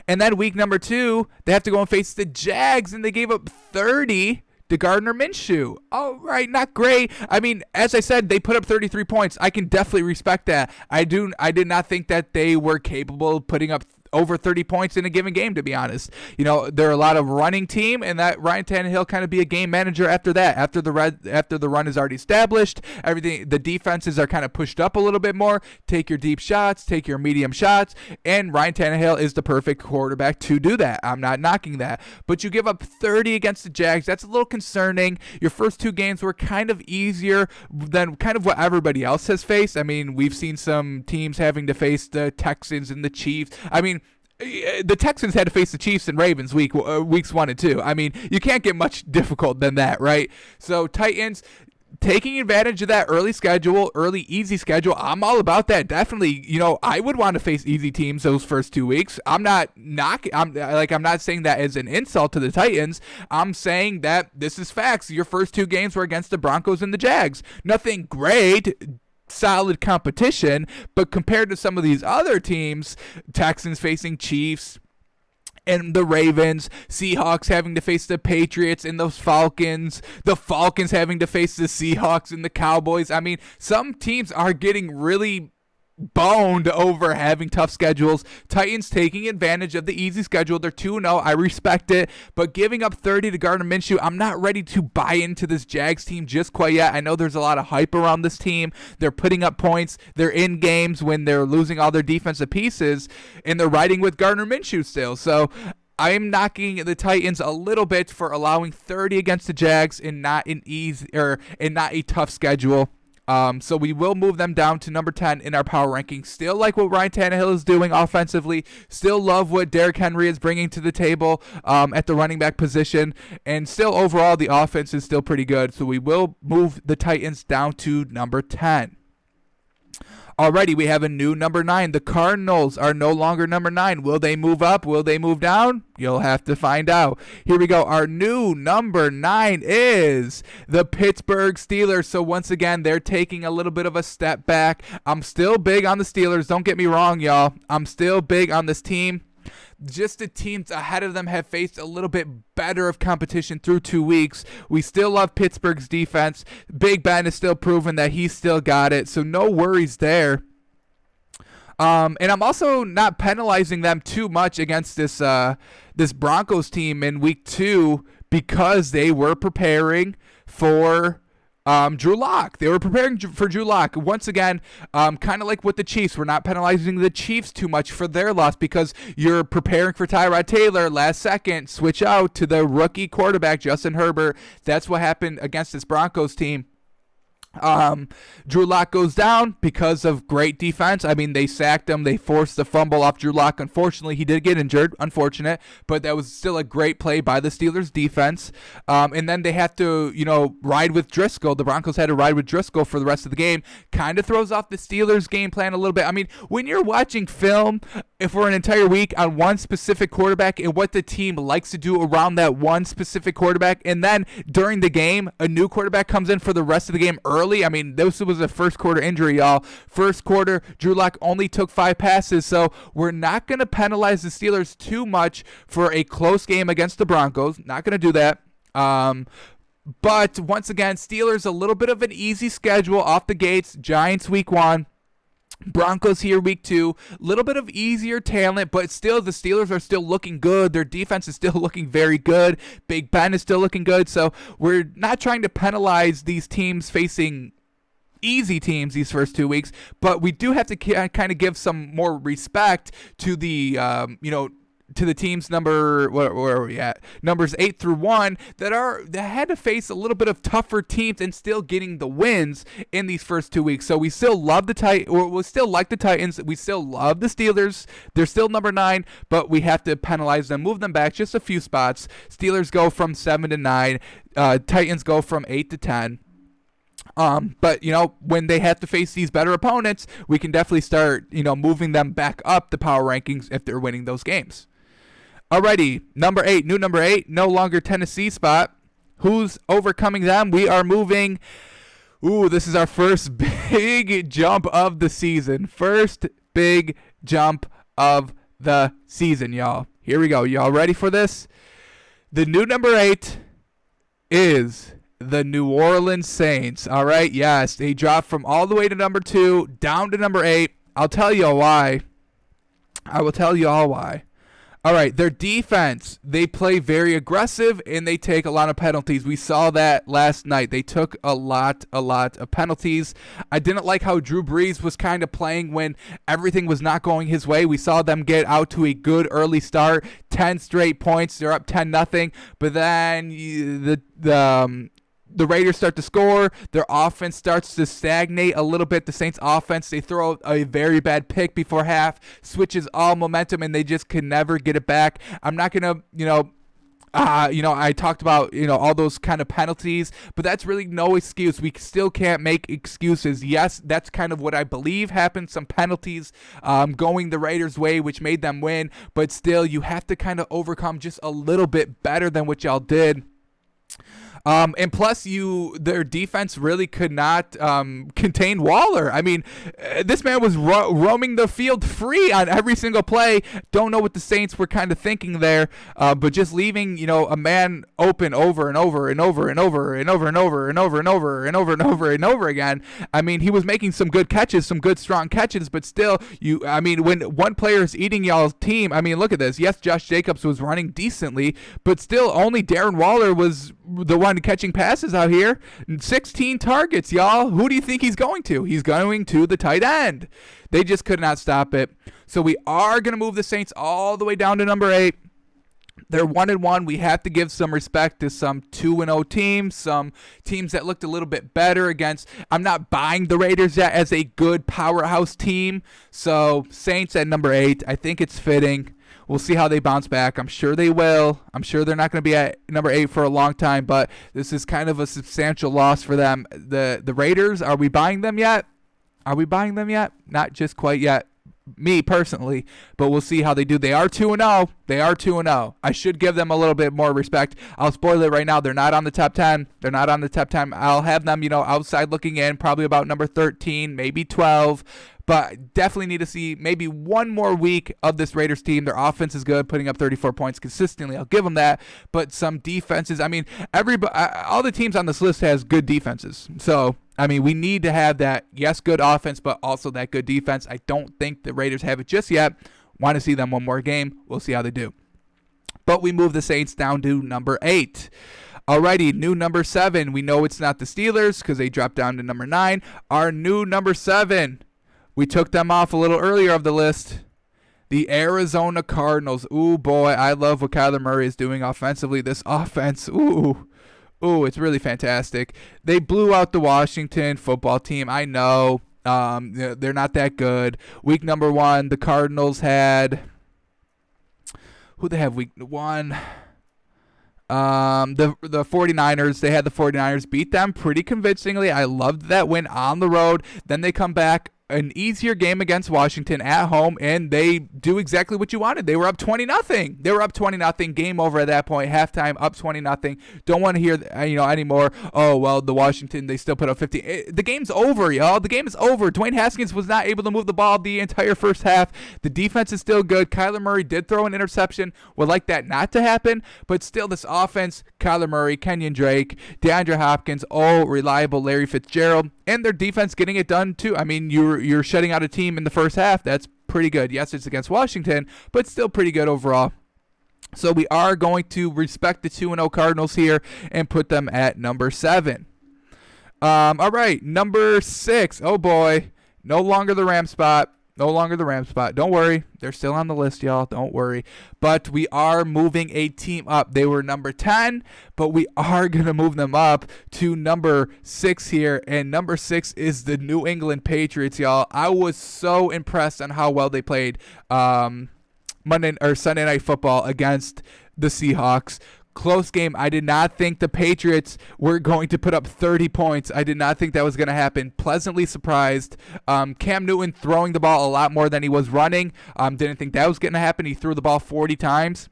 And then week number 2, they have to go and face the Jags, and they gave up 30 to Gardner Minshew. All right, not great. I mean, as I said, they put up 33 points. I can definitely respect that. I did not think that they were capable of putting up over 30 points in a given game, to be honest. You know, they're a lot of running team, and that Ryan Tannehill kind of be a game manager after that. After the run is already established, everything, the defenses are kind of pushed up a little bit more. Take your deep shots, take your medium shots, and Ryan Tannehill is the perfect quarterback to do that. I'm not knocking that. But you give up 30 against the Jags. That's a little concerning. Your first 2 games were kind of easier than kind of what everybody else has faced. I mean, we've seen some teams having to face the Texans and the Chiefs. I mean, the Texans had to face the Chiefs and Ravens weeks 1 and 2. I mean, you can't get much difficult than that, right? So Titans taking advantage of that early easy schedule. I'm all about that. Definitely, you know, I would want to face easy teams those first 2 weeks. I'm not saying that as an insult to the Titans. I'm saying that this is facts. Your first 2 games were against the Broncos and the Jags. Nothing great, solid competition, but compared to some of these other teams, Texans facing Chiefs and the Ravens, Seahawks having to face the Patriots and those Falcons, the Falcons having to face the Seahawks and the Cowboys. I mean, some teams are getting really boned over having tough schedules. Titans taking advantage of the easy schedule. They're 2-0. I respect it, but giving up 30 to Gardner Minshew, I'm not ready to buy into this Jags team just quite yet. I know there's a lot of hype around this team. They're putting up points. They're in games when they're losing all their defensive pieces, and they're riding with Gardner Minshew still. So I'm knocking the Titans a little bit for allowing 30 against the Jags and not not a tough schedule. So we will move them down to number 10 in our power ranking. Still like what Ryan Tannehill is doing offensively. Still love what Derrick Henry is bringing to the table at the running back position. And still overall the offense is still pretty good. So we will move the Titans down to number 10. Alrighty, we have a new number 9. The Cardinals are no longer number 9. Will they move up? Will they move down? You'll have to find out. Here we go. Our new number 9 is the Pittsburgh Steelers. So once again, they're taking a little bit of a step back. I'm still big on the Steelers. Don't get me wrong, y'all. I'm still big on this team. Just the teams ahead of them have faced a little bit better of competition through 2 weeks. We still love Pittsburgh's defense. Big Ben is still proven that he's still got it, so no worries there. And I'm also not penalizing them too much against this Broncos team in week 2 because they were preparing for Drew Lock. They were preparing for Drew Lock. Once again, kind of like with the Chiefs, we're not penalizing the Chiefs too much for their loss because you're preparing for Tyrod Taylor last second, switch out to the rookie quarterback, Justin Herbert. That's what happened against this Broncos team. Drew Lock goes down because of great defense. I mean, they sacked him. They forced the fumble off Drew Lock. Unfortunately, he did get injured. Unfortunate, but that was still a great play by the Steelers defense. And then they had to, ride with Driscoll. The Broncos had to ride with Driscoll for the rest of the game. Kind of throws off the Steelers game plan a little bit. I mean, when you're watching film for an entire week on one specific quarterback and what the team likes to do around that one specific quarterback, and then during the game, a new quarterback comes in for the rest of the game early. I mean, this was a first quarter injury, y'all. First quarter, Drew Lock only took 5 passes, so we're not going to penalize the Steelers too much for a close game against the Broncos. Not going to do that. But once again, Steelers a little bit of an easy schedule off the gates. Giants week 1. Broncos here week 2, little bit of easier talent, but still the Steelers are still looking good. Their defense is still looking very good. Big Ben is still looking good. So we're not trying to penalize these teams facing easy teams these first 2 weeks, but we do have to kind of give some more respect to the to the teams where are we at? Numbers 8 through 1 that had to face a little bit of tougher teams and still getting the wins in these first 2 weeks. So we still love we still like the Titans. We still love the Steelers. They're still number 9, but we have to penalize them, move them back just a few spots. Steelers go from 7 to 9. Titans go from 8 to 10. But when they have to face these better opponents, we can definitely start moving them back up the power rankings if they're winning those games. Alrighty, number 8, new number 8, no longer Tennessee spot. Who's overcoming them? We are moving. This is our first big jump of the season. First big jump of the season, y'all. Here we go. Y'all ready for this? The new number 8 is the New Orleans Saints. All right, yes, they dropped from all the way to number 2 down to number 8. I'll tell you why. I will tell you all why. All right, their defense, they play very aggressive and they take a lot of penalties. We saw that last night. They took a lot of penalties. I didn't like how Drew Brees was kind of playing when everything was not going his way. We saw them get out to a good early start, 10 straight points. They're up 10-0, but then the Raiders start to score. Their offense starts to stagnate a little bit. The Saints offense, they throw a very bad pick before half, switches all momentum, and they just can never get it back. I'm not going to, I talked about, all those kind of penalties, but that's really no excuse. We still can't make excuses. Yes, that's kind of what I believe happened. Some penalties going the Raiders' way, which made them win, but still, you have to kind of overcome just a little bit better than what y'all did. And plus, their defense really could not contain Waller. I mean, this man was roaming the field free on every single play. Don't know what the Saints were kind of thinking there, but just leaving a man open over and over and over and over and over and over and over and over and over and over and over again. I mean, he was making some good catches, some good strong catches, but still, when one player is eating y'all's team, I mean, look at this. Yes, Josh Jacobs was running decently, but still, only Darren Waller was the one catching passes out here. 16 targets, y'all. Who do you think he's going to? He's going to the tight end. They just could not stop it. So we are going to move the Saints all the way down to number 8. They're 1-1. We have to give some respect to some 2-0 teams, some teams that looked a little bit better against. I'm not buying the Raiders yet as a good powerhouse team. So Saints at number 8. I think it's fitting. We'll see how they bounce back. I'm sure they will. I'm sure they're not going to be at number 8 for a long time, but this is kind of a substantial loss for them. The Raiders, are we buying them yet? Are we buying them yet? Not just quite yet. Me personally, but we'll see how they do. They are 2-0. They are 2-0. I should give them a little bit more respect. I'll spoil it right now. They're not on the top 10. They're not on the top 10. I'll have them, outside looking in, probably about number 13, maybe 12. But definitely need to see maybe one more week of this Raiders team. Their offense is good, putting up 34 points consistently. I'll give them that. But some defenses, I mean, all the teams on this list has good defenses. So, I mean, we need to have that, yes, good offense, but also that good defense. I don't think the Raiders have it just yet. Want to see them one more game. We'll see how they do. But we move the Saints down to number 8. Alrighty, new number 7. We know it's not the Steelers because they dropped down to number 9. Our new number 7. We took them off a little earlier of the list. The Arizona Cardinals. Ooh, boy, I love what Kyler Murray is doing offensively. This offense, it's really fantastic. They blew out the Washington football team. I know. They're not that good. Week number 1, the Cardinals had... Who they have week 1? The 49ers. They had the 49ers beat them pretty convincingly. I loved that win on the road. Then they come back. An easier game against Washington at home, and they do exactly what you wanted. They were up 20-0. They were up 20-0. Game over at that point. Halftime, up 20-0. Don't want to hear anymore. Oh well, the Washington, they still put up 50. The game's over, y'all. The game is over. Dwayne Haskins was not able to move the ball the entire first half. The defense is still good. Kyler Murray did throw an interception. Would like that not to happen, but still, this offense: Kyler Murray, Kenyon Drake, DeAndre Hopkins, reliable Larry Fitzgerald. and their defense getting it done too. I mean, you're shutting out a team in the first half. That's pretty good. Yes, it's against Washington, but still pretty good overall. So we are going to respect the 2-0 Cardinals here and put them at number 7. All right, number 6. Oh boy, no longer the Ram spot. No longer the Ram spot. Don't worry. They're still on the list, y'all. Don't worry. But we are moving a team up. They were number 10, but we are going to move them up to number 6 here. And number 6 is the New England Patriots, y'all. I was so impressed on how well they played Monday or Sunday Night Football against the Seahawks. Close game. I did not think the Patriots were going to put up 30 points. I did not think that was going to happen. Pleasantly surprised. Cam Newton throwing the ball a lot more than he was running. Didn't think that was going to happen. He threw the ball 40 times.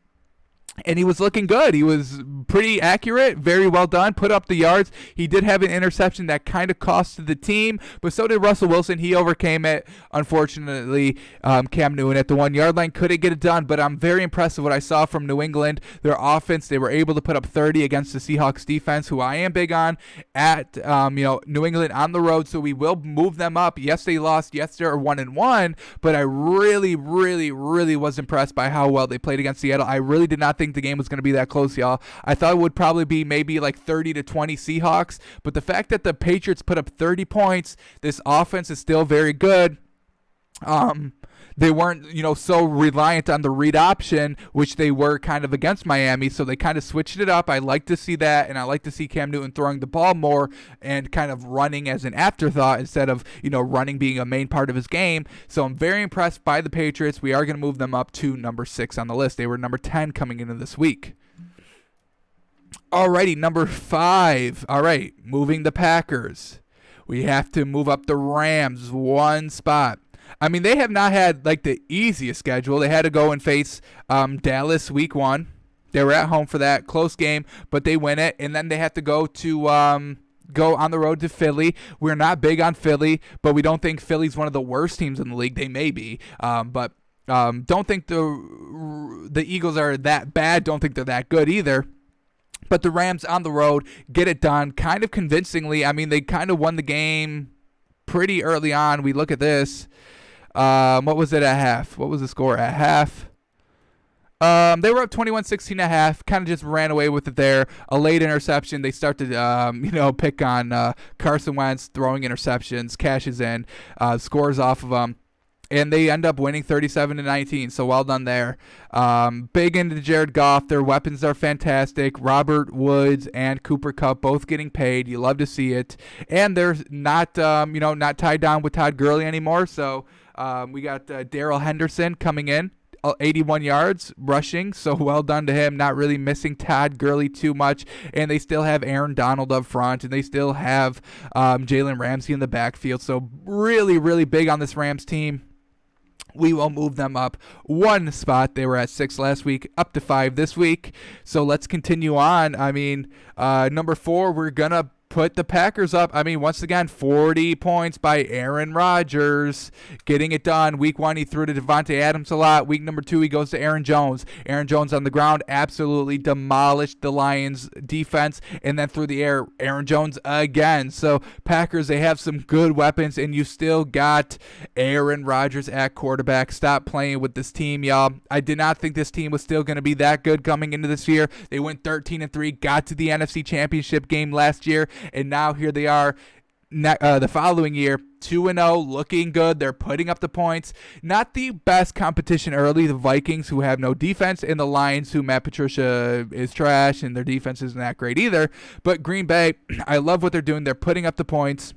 And he was looking good. He was pretty accurate, very well done, put up the yards. He did have an interception that kind of cost the team, but so did Russell Wilson. He overcame it. Unfortunately, Cam Newton at the 1-yard line couldn't get it done, but I'm very impressed with what I saw from New England. Their offense, they were able to put up 30 against the Seahawks defense, who I am big on, at New England on the road, so we will move them up. Yes, they lost. Yes, they're 1-1, but I really, really, really was impressed by how well they played against Seattle. I really did not think the game was going to be that close, y'all. I thought it would probably be maybe like 30-20 Seahawks, but the fact that the Patriots put up 30 points, this offense is still very good. They weren't, so reliant on the read option, which they were kind of against Miami, so they kind of switched it up. I like to see that, and I like to see Cam Newton throwing the ball more and kind of running as an afterthought instead of, running being a main part of his game. So I'm very impressed by the Patriots. We are going to move them up to number 6 on the list. They were number 10 coming into this week. Alrighty, number 5. All right, moving the Packers. We have to move up the Rams one spot. I mean, they have not had, like, the easiest schedule. They had to go and face Dallas week 1. They were at home for that close game, but they win it. And then they have to go on the road to Philly. We're not big on Philly, but we don't think Philly's one of the worst teams in the league. They may be, but don't think the Eagles are that bad. Don't think they're that good either. But the Rams on the road get it done kind of convincingly. I mean, they kind of won the game pretty early on. We look at this. What was it at half? What was the score at half? They were up 21-16 at half. Kind of just ran away with it there. A late interception. They start to, pick on Carson Wentz throwing interceptions. Cashes in, scores off of them. And they end up winning 37-19, so well done there. Big into Jared Goff. Their weapons are fantastic. Robert Woods and Cooper Kupp both getting paid. You love to see it. And they're not, not tied down with Todd Gurley anymore. So we got Darrell Henderson coming in. 81 yards rushing, so well done to him. Not really missing Todd Gurley too much, and they still have Aaron Donald up front, and they still have Jalen Ramsey in the backfield. So really, really big on this Rams team. We will move them up one spot. They were at 6 last week, up to 5 this week. So let's continue on. I mean, number 4, we're going to put the Packers up. I mean, once again, 40 points by Aaron Rodgers, getting it done. Week 1, he threw to Devontae Adams a lot. Week number 2, he goes to Aaron Jones. Aaron Jones on the ground absolutely demolished the Lions defense, and then through the air, Aaron Jones again. So Packers, they have some good weapons, and you still got Aaron Rodgers at quarterback. Stop playing with this team, y'all. I did not think this team was still going to be that good coming into this year. They went 13-3, got to the NFC Championship game last year, and now here they are the following year, 2-0, looking good. They're putting up the points. Not the best competition early. The Vikings, who have no defense, and the Lions, who Matt Patricia is trash, and their defense isn't that great either. But Green Bay, I love what they're doing. They're putting up the points.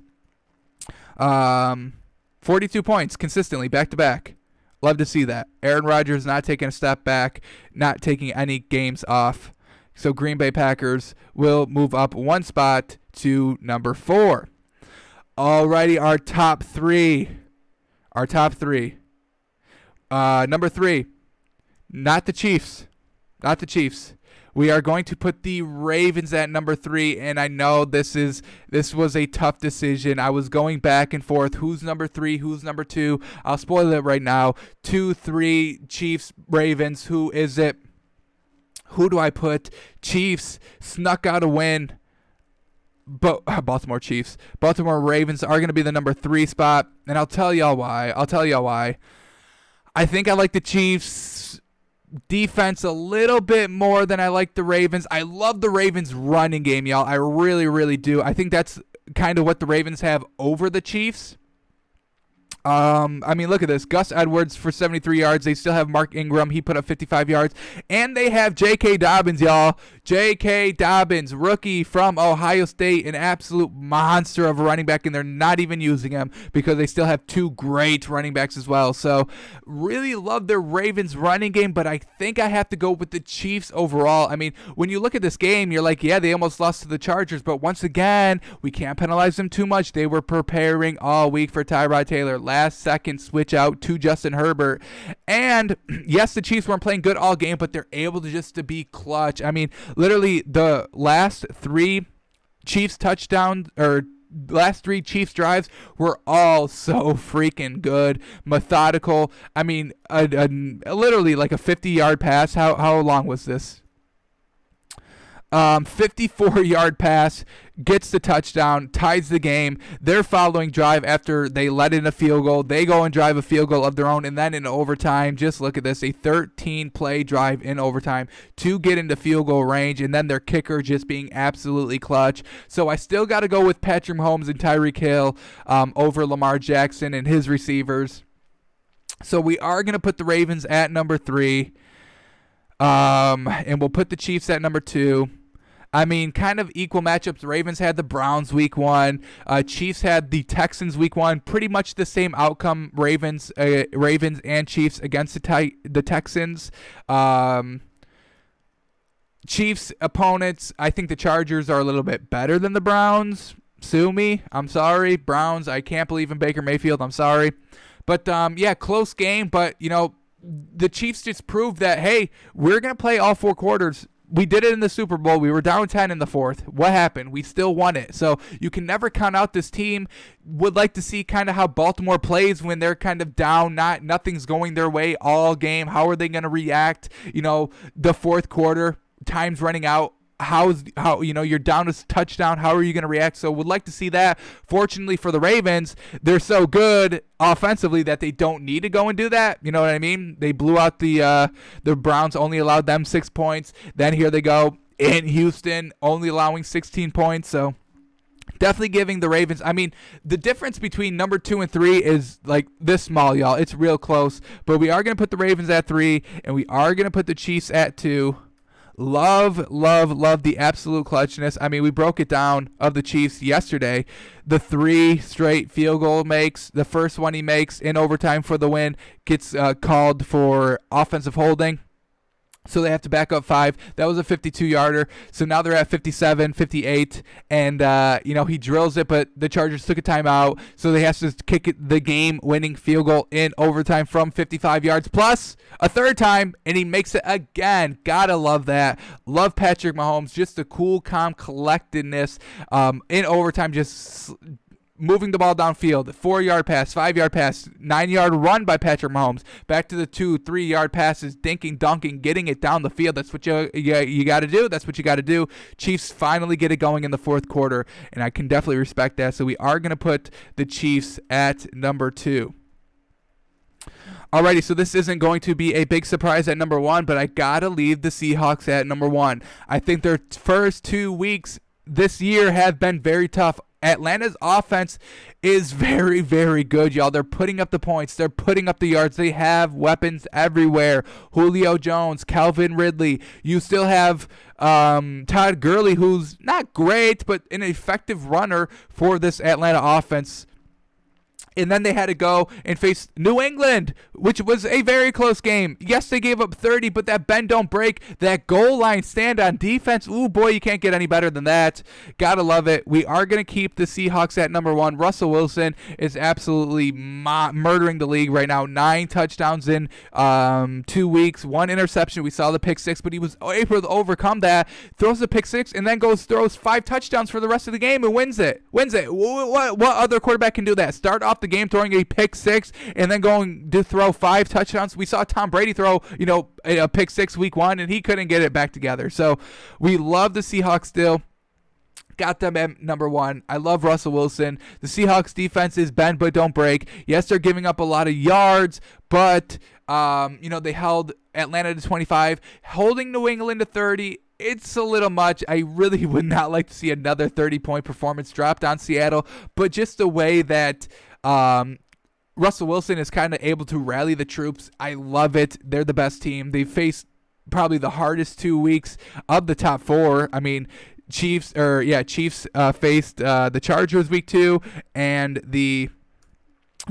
42 points consistently, back-to-back. Love to see that. Aaron Rodgers not taking a step back, not taking any games off. So Green Bay Packers will move up one spot to number 4. Alrighty, our top three. Number 3, not the Chiefs. We are going to put the Ravens at number 3, and I know this was a tough decision. I was going back and forth. Who's number 3? Who's number 2? I'll spoil it right now. 2, 3, Chiefs, Ravens. Who is it? Who do I put? Chiefs snuck out a win Baltimore Chiefs. Baltimore Ravens are going to be the number 3 spot, and I'll tell y'all why. I think I like the Chiefs defense a little bit more than I like the Ravens. I love the Ravens running game, y'all. I really, really do. I think that's kind of what the Ravens have over the Chiefs. I mean, look at this. Gus Edwards for 73 yards. They still have Mark Ingram. He put up 55 yards. And they have J.K. Dobbins, y'all. J.K. Dobbins, rookie from Ohio State, an absolute monster of a running back, and they're not even using him because they still have 2 great running backs as well. So, really love their Ravens running game, but I think I have to go with the Chiefs overall. I mean, when you look at this game, you're like, yeah, they almost lost to the Chargers, but once again, we can't penalize them too much. They were preparing all week for Tyrod Taylor. Last second switch out to Justin Herbert. And yes, the Chiefs weren't playing good all game, but they're able to just to be clutch. I mean, literally the last 3 Chiefs touchdowns or last 3 Chiefs drives were all so freaking good, methodical. I mean, literally like a 50-yard pass. How long was this? 54-yard pass, gets the touchdown, ties the game. Their following drive after they let in a field goal, they go and drive a field goal of their own, and then in overtime, just look at this, a 13-play drive in overtime to get into field goal range, and then their kicker just being absolutely clutch. So I still got to go with Patrick Mahomes and Tyreek Hill over Lamar Jackson and his receivers. So we are going to put the Ravens at number 3, and we'll put the Chiefs at number 2. I mean, kind of equal matchups. The Ravens had the Browns week 1. Chiefs had the Texans week 1. Pretty much the same outcome. Ravens and Chiefs against the Texans. Chiefs opponents, I think the Chargers are a little bit better than the Browns. Sue me. I'm sorry. Browns, I can't believe in Baker Mayfield. I'm sorry. But, yeah, close game. But, you know, the Chiefs just proved that, hey, we're going to play all 4 quarters. We did it in the Super Bowl. We were down 10 in the 4th. What happened? We still won it. So you can never count out this team. Would like to see kind of how Baltimore plays when they're kind of down, nothing's going their way all game. How are they going to react? You know, the 4th quarter, time's running out. How you know you're down a touchdown? How are you going to react? So would like to see that. Fortunately for the Ravens, they're so good offensively that they don't need to go and do that. You know what I mean? They blew out the Browns, only allowed them 6 points. Then here they go in Houston, only allowing 16 points. So definitely giving the Ravens. I mean, the difference between number 2 and 3 is like this small, y'all. It's real close. But we are going to put the Ravens at 3, and we are going to put the Chiefs at 2. Love the absolute clutchness. I mean, we broke it down of the Chiefs yesterday. The 3 straight field goal makes. The first one he makes in overtime for the win gets called for offensive holding. So they have to back up 5. That was a 52-yarder. So now they're at 57, 58. And, you know, he drills it, but the Chargers took a timeout. So they have to kick the game-winning field goal in overtime from 55 yards plus a 3rd time, and he makes it again. Gotta love that. Love Patrick Mahomes. Just the cool, calm collectedness in overtime, just moving the ball downfield, 4-yard pass, 5-yard pass, 9-yard run by Patrick Mahomes, back to the 2-3-yard passes, dunking, getting it down the field. That's what you got to do. That's what you got to do. Chiefs finally get it going in the 4th quarter, and I can definitely respect that. So we are going to put the Chiefs at number 2. Alrighty, so this isn't going to be a big surprise at number 1, but I got to leave the Seahawks at number 1. I think their first 2 weeks this year have been very tough. Atlanta's offense is very, very good, y'all. They're putting up the points. They're putting up the yards. They have weapons everywhere. Julio Jones, Calvin Ridley. You still have Todd Gurley, who's not great, but an effective runner for this Atlanta offense. And then they had to go and face New England, which was a very close game. Yes, they gave up 30, but that bend don't break, that goal line stand on defense, ooh, boy, you can't get any better than that. Gotta love it. We are going to keep the Seahawks at number 1. Russell Wilson is absolutely murdering the league right now. 9 touchdowns in 2 weeks, 1 interception. We saw the pick 6, but he was able to overcome that, throws the pick 6, and then throws 5 touchdowns for the rest of the game and wins it. What other quarterback can do that? Start off the game throwing a pick 6 and then going to throw 5 touchdowns. We saw Tom Brady throw, a pick 6 week 1, and he couldn't get it back together. So we love the Seahawks still. Got them at number 1. I love Russell Wilson. The Seahawks defense is bend but don't break. Yes, they're giving up a lot of yards, but they held Atlanta to 25, holding New England to 30. It's a little much. I really would not like to see another 30-point performance dropped on Seattle, but just the way that Russell Wilson is kind of able to rally the troops, I love it. They're the best team. They faced probably the hardest 2 weeks of the top 4. I mean, Chiefs faced the Chargers week 2, and the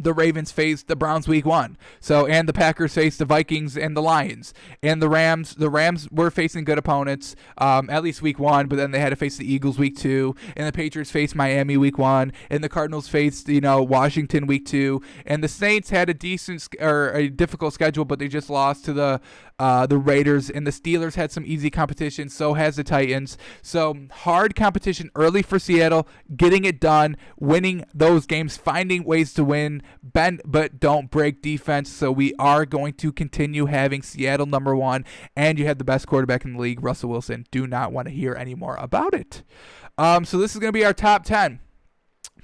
Ravens faced the Browns week 1. So, and the Packers faced the Vikings and the Lions. And the Rams were facing good opponents, at least week 1, but then they had to face the Eagles week 2. And the Patriots faced Miami week 1. And the Cardinals faced, Washington week 2. And the Saints had a difficult schedule, but they just lost to the Raiders. And the Steelers had some easy competition. So has the Titans. So hard competition early for Seattle, getting it done, winning those games, finding ways to win. Bend but don't break defense. So we are going to continue having Seattle number 1, and you have the best quarterback in the league, Russell Wilson. Do not want to hear any more about it. So this is going to be our top 10.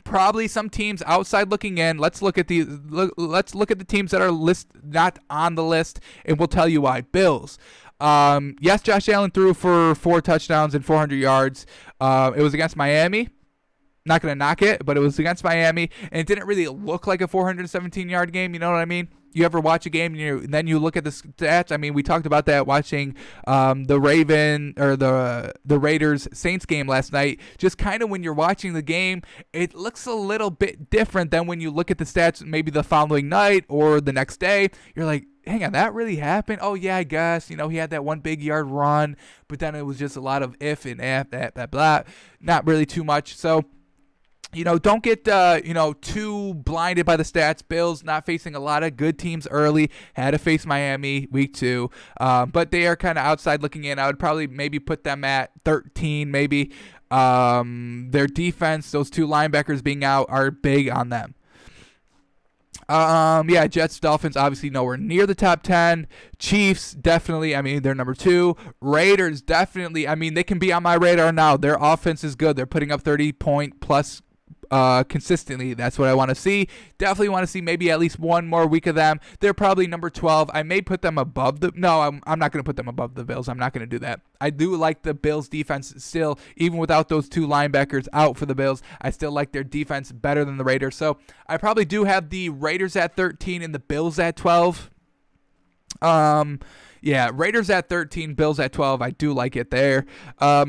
Probably some teams outside looking in. Let's look at the teams that are not on the list, and we'll tell you why. Bills. Yes, Josh Allen threw for 4 touchdowns and 400 yards. It was against Miami. Not going to knock it, but it was against Miami, and it didn't really look like a 417-yard game. You know what I mean? You ever watch a game and then you look at the stats? I mean, we talked about that watching the Raiders Saints game last night. Just kind of when you're watching the game, it looks a little bit different than when you look at the stats maybe the following night or the next day. You're like, hang on, that really happened? Oh, yeah, I guess. He had that one big yard run, but then it was just a lot of if and that, blah. Not really too much. So, don't get, too blinded by the stats. Bills not facing a lot of good teams early. Had to face Miami week 2. But they are kind of outside looking in. I would probably maybe put them at 13 maybe. Their defense, those 2 linebackers being out, are big on them. Jets, Dolphins, obviously nowhere near the top 10. Chiefs, definitely, they're number 2. Raiders, definitely, they can be on my radar now. Their offense is good. They're putting up 30-point plus consistently. That's what I want to see. Definitely want to see maybe at least one more week of them. They're probably number 12. I may put them above I'm not going to put them above the Bills. I'm not going to do that. I do like the Bills defense still, even without those 2 linebackers out for the Bills. I still like their defense better than the Raiders. So I probably do have the Raiders at 13 and the Bills at 12. Raiders at 13, Bills at 12. I do like it there.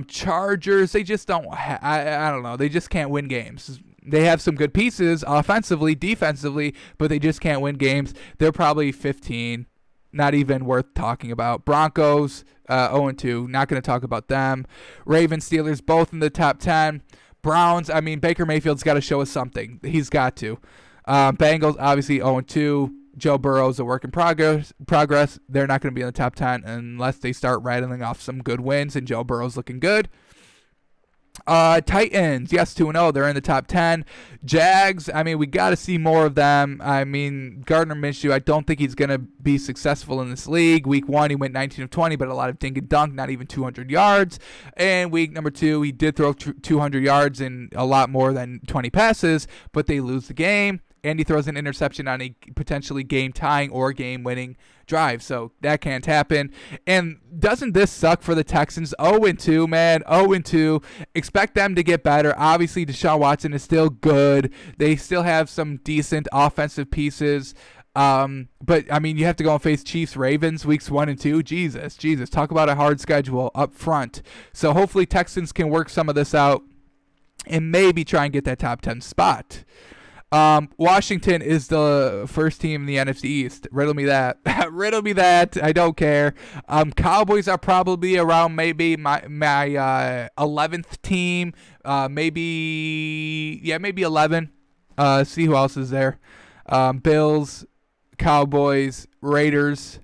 Chargers, they just don't. I don't know. They just can't win games. They have some good pieces offensively, defensively, but they just can't win games. They're probably 15. Not even worth talking about. Broncos, 0-2. Not going to talk about them. Ravens, Steelers, both in the top 10. Browns, Baker Mayfield's got to show us something. He's got to. Bengals, obviously 0-2. Joe Burrow's a work in progress. They're not going to be in the top 10 unless they start rattling off some good wins, and Joe Burrow's looking good. Titans, yes, 2-0. They're in the top 10. Jags, we got to see more of them. Gardner Minshew, I don't think he's going to be successful in this league. Week 1, he went 19 of 20, but a lot of dink and dunk, not even 200 yards. And week number 2, he did throw 200 yards and a lot more than 20 passes, but they lose the game. And he throws an interception on a potentially game-tying or game-winning drive. So that can't happen. And doesn't this suck for the Texans? 0-2, man. 0-2. Expect them to get better. Obviously, Deshaun Watson is still good. They still have some decent offensive pieces. But, you have to go and face Chiefs, Ravens, weeks 1 and 2. Jesus. Talk about a hard schedule up front. So hopefully Texans can work some of this out and maybe try and get that top 10 spot. Washington is the first team in the NFC East. Riddle me that. Riddle me that. I don't care. Cowboys are probably around maybe my 11th team. Maybe 11. See who else is there. Bills, Cowboys, Raiders.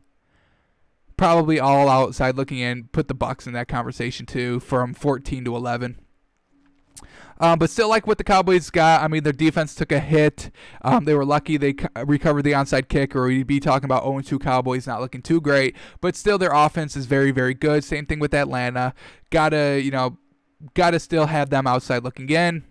Probably all outside looking in. Put the Bucs in that conversation too, from 14 to 11. But still like what the Cowboys got. Their defense took a hit. They were lucky they recovered the onside kick, or we'd be talking about 0-2 Cowboys not looking too great. But still their offense is very, very good. Same thing with Atlanta. Gotta, got to still have them outside looking in.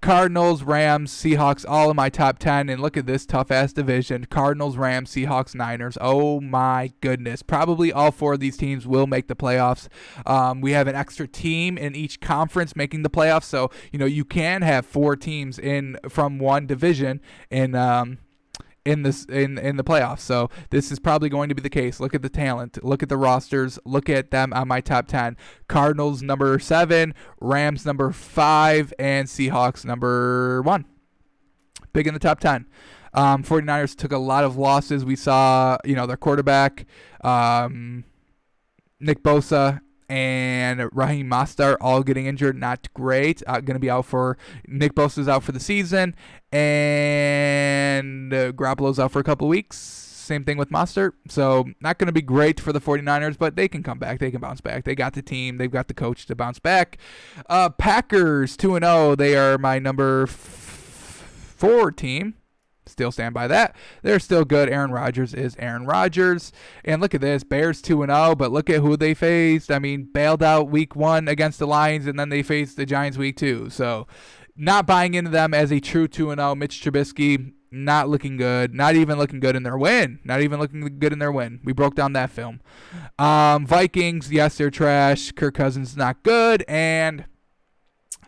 Cardinals, Rams, Seahawks, all in my top 10. And look at this tough-ass division. Cardinals, Rams, Seahawks, Niners. Oh, my goodness. Probably all 4 of these teams will make the playoffs. We have an extra team in each conference making the playoffs. So, you can have 4 teams from one division in the playoffs. So this is probably going to be the case. Look at the talent. Look at the rosters. Look at them on my top 10. Cardinals number 7, Rams number 5, and Seahawks number 1. Big in the top 10. 49ers took a lot of losses. We saw, their quarterback, Nick Bosa, and Raheem Mostert all getting injured. Not great. Going to be out for Nick Bosa's out for the season, and Garoppolo's out for a couple weeks. Same thing with Mostert. So not going to be great for the 49ers, but they can come back. They can bounce back. They got the team. They've got the coach to bounce back. Packers 2-0. They are my number 4 team. Still stand by that. They're still good. Aaron Rodgers is Aaron Rodgers. And look at this. Bears 2-0, but look at who they faced. I mean, bailed out week 1 against the Lions, and then they faced the Giants week 2. So not buying into them as a true 2-0. Mitch Trubisky, not looking good. Not even looking good in their win. We broke down that film. Vikings, yes, they're trash. Kirk Cousins, not good. And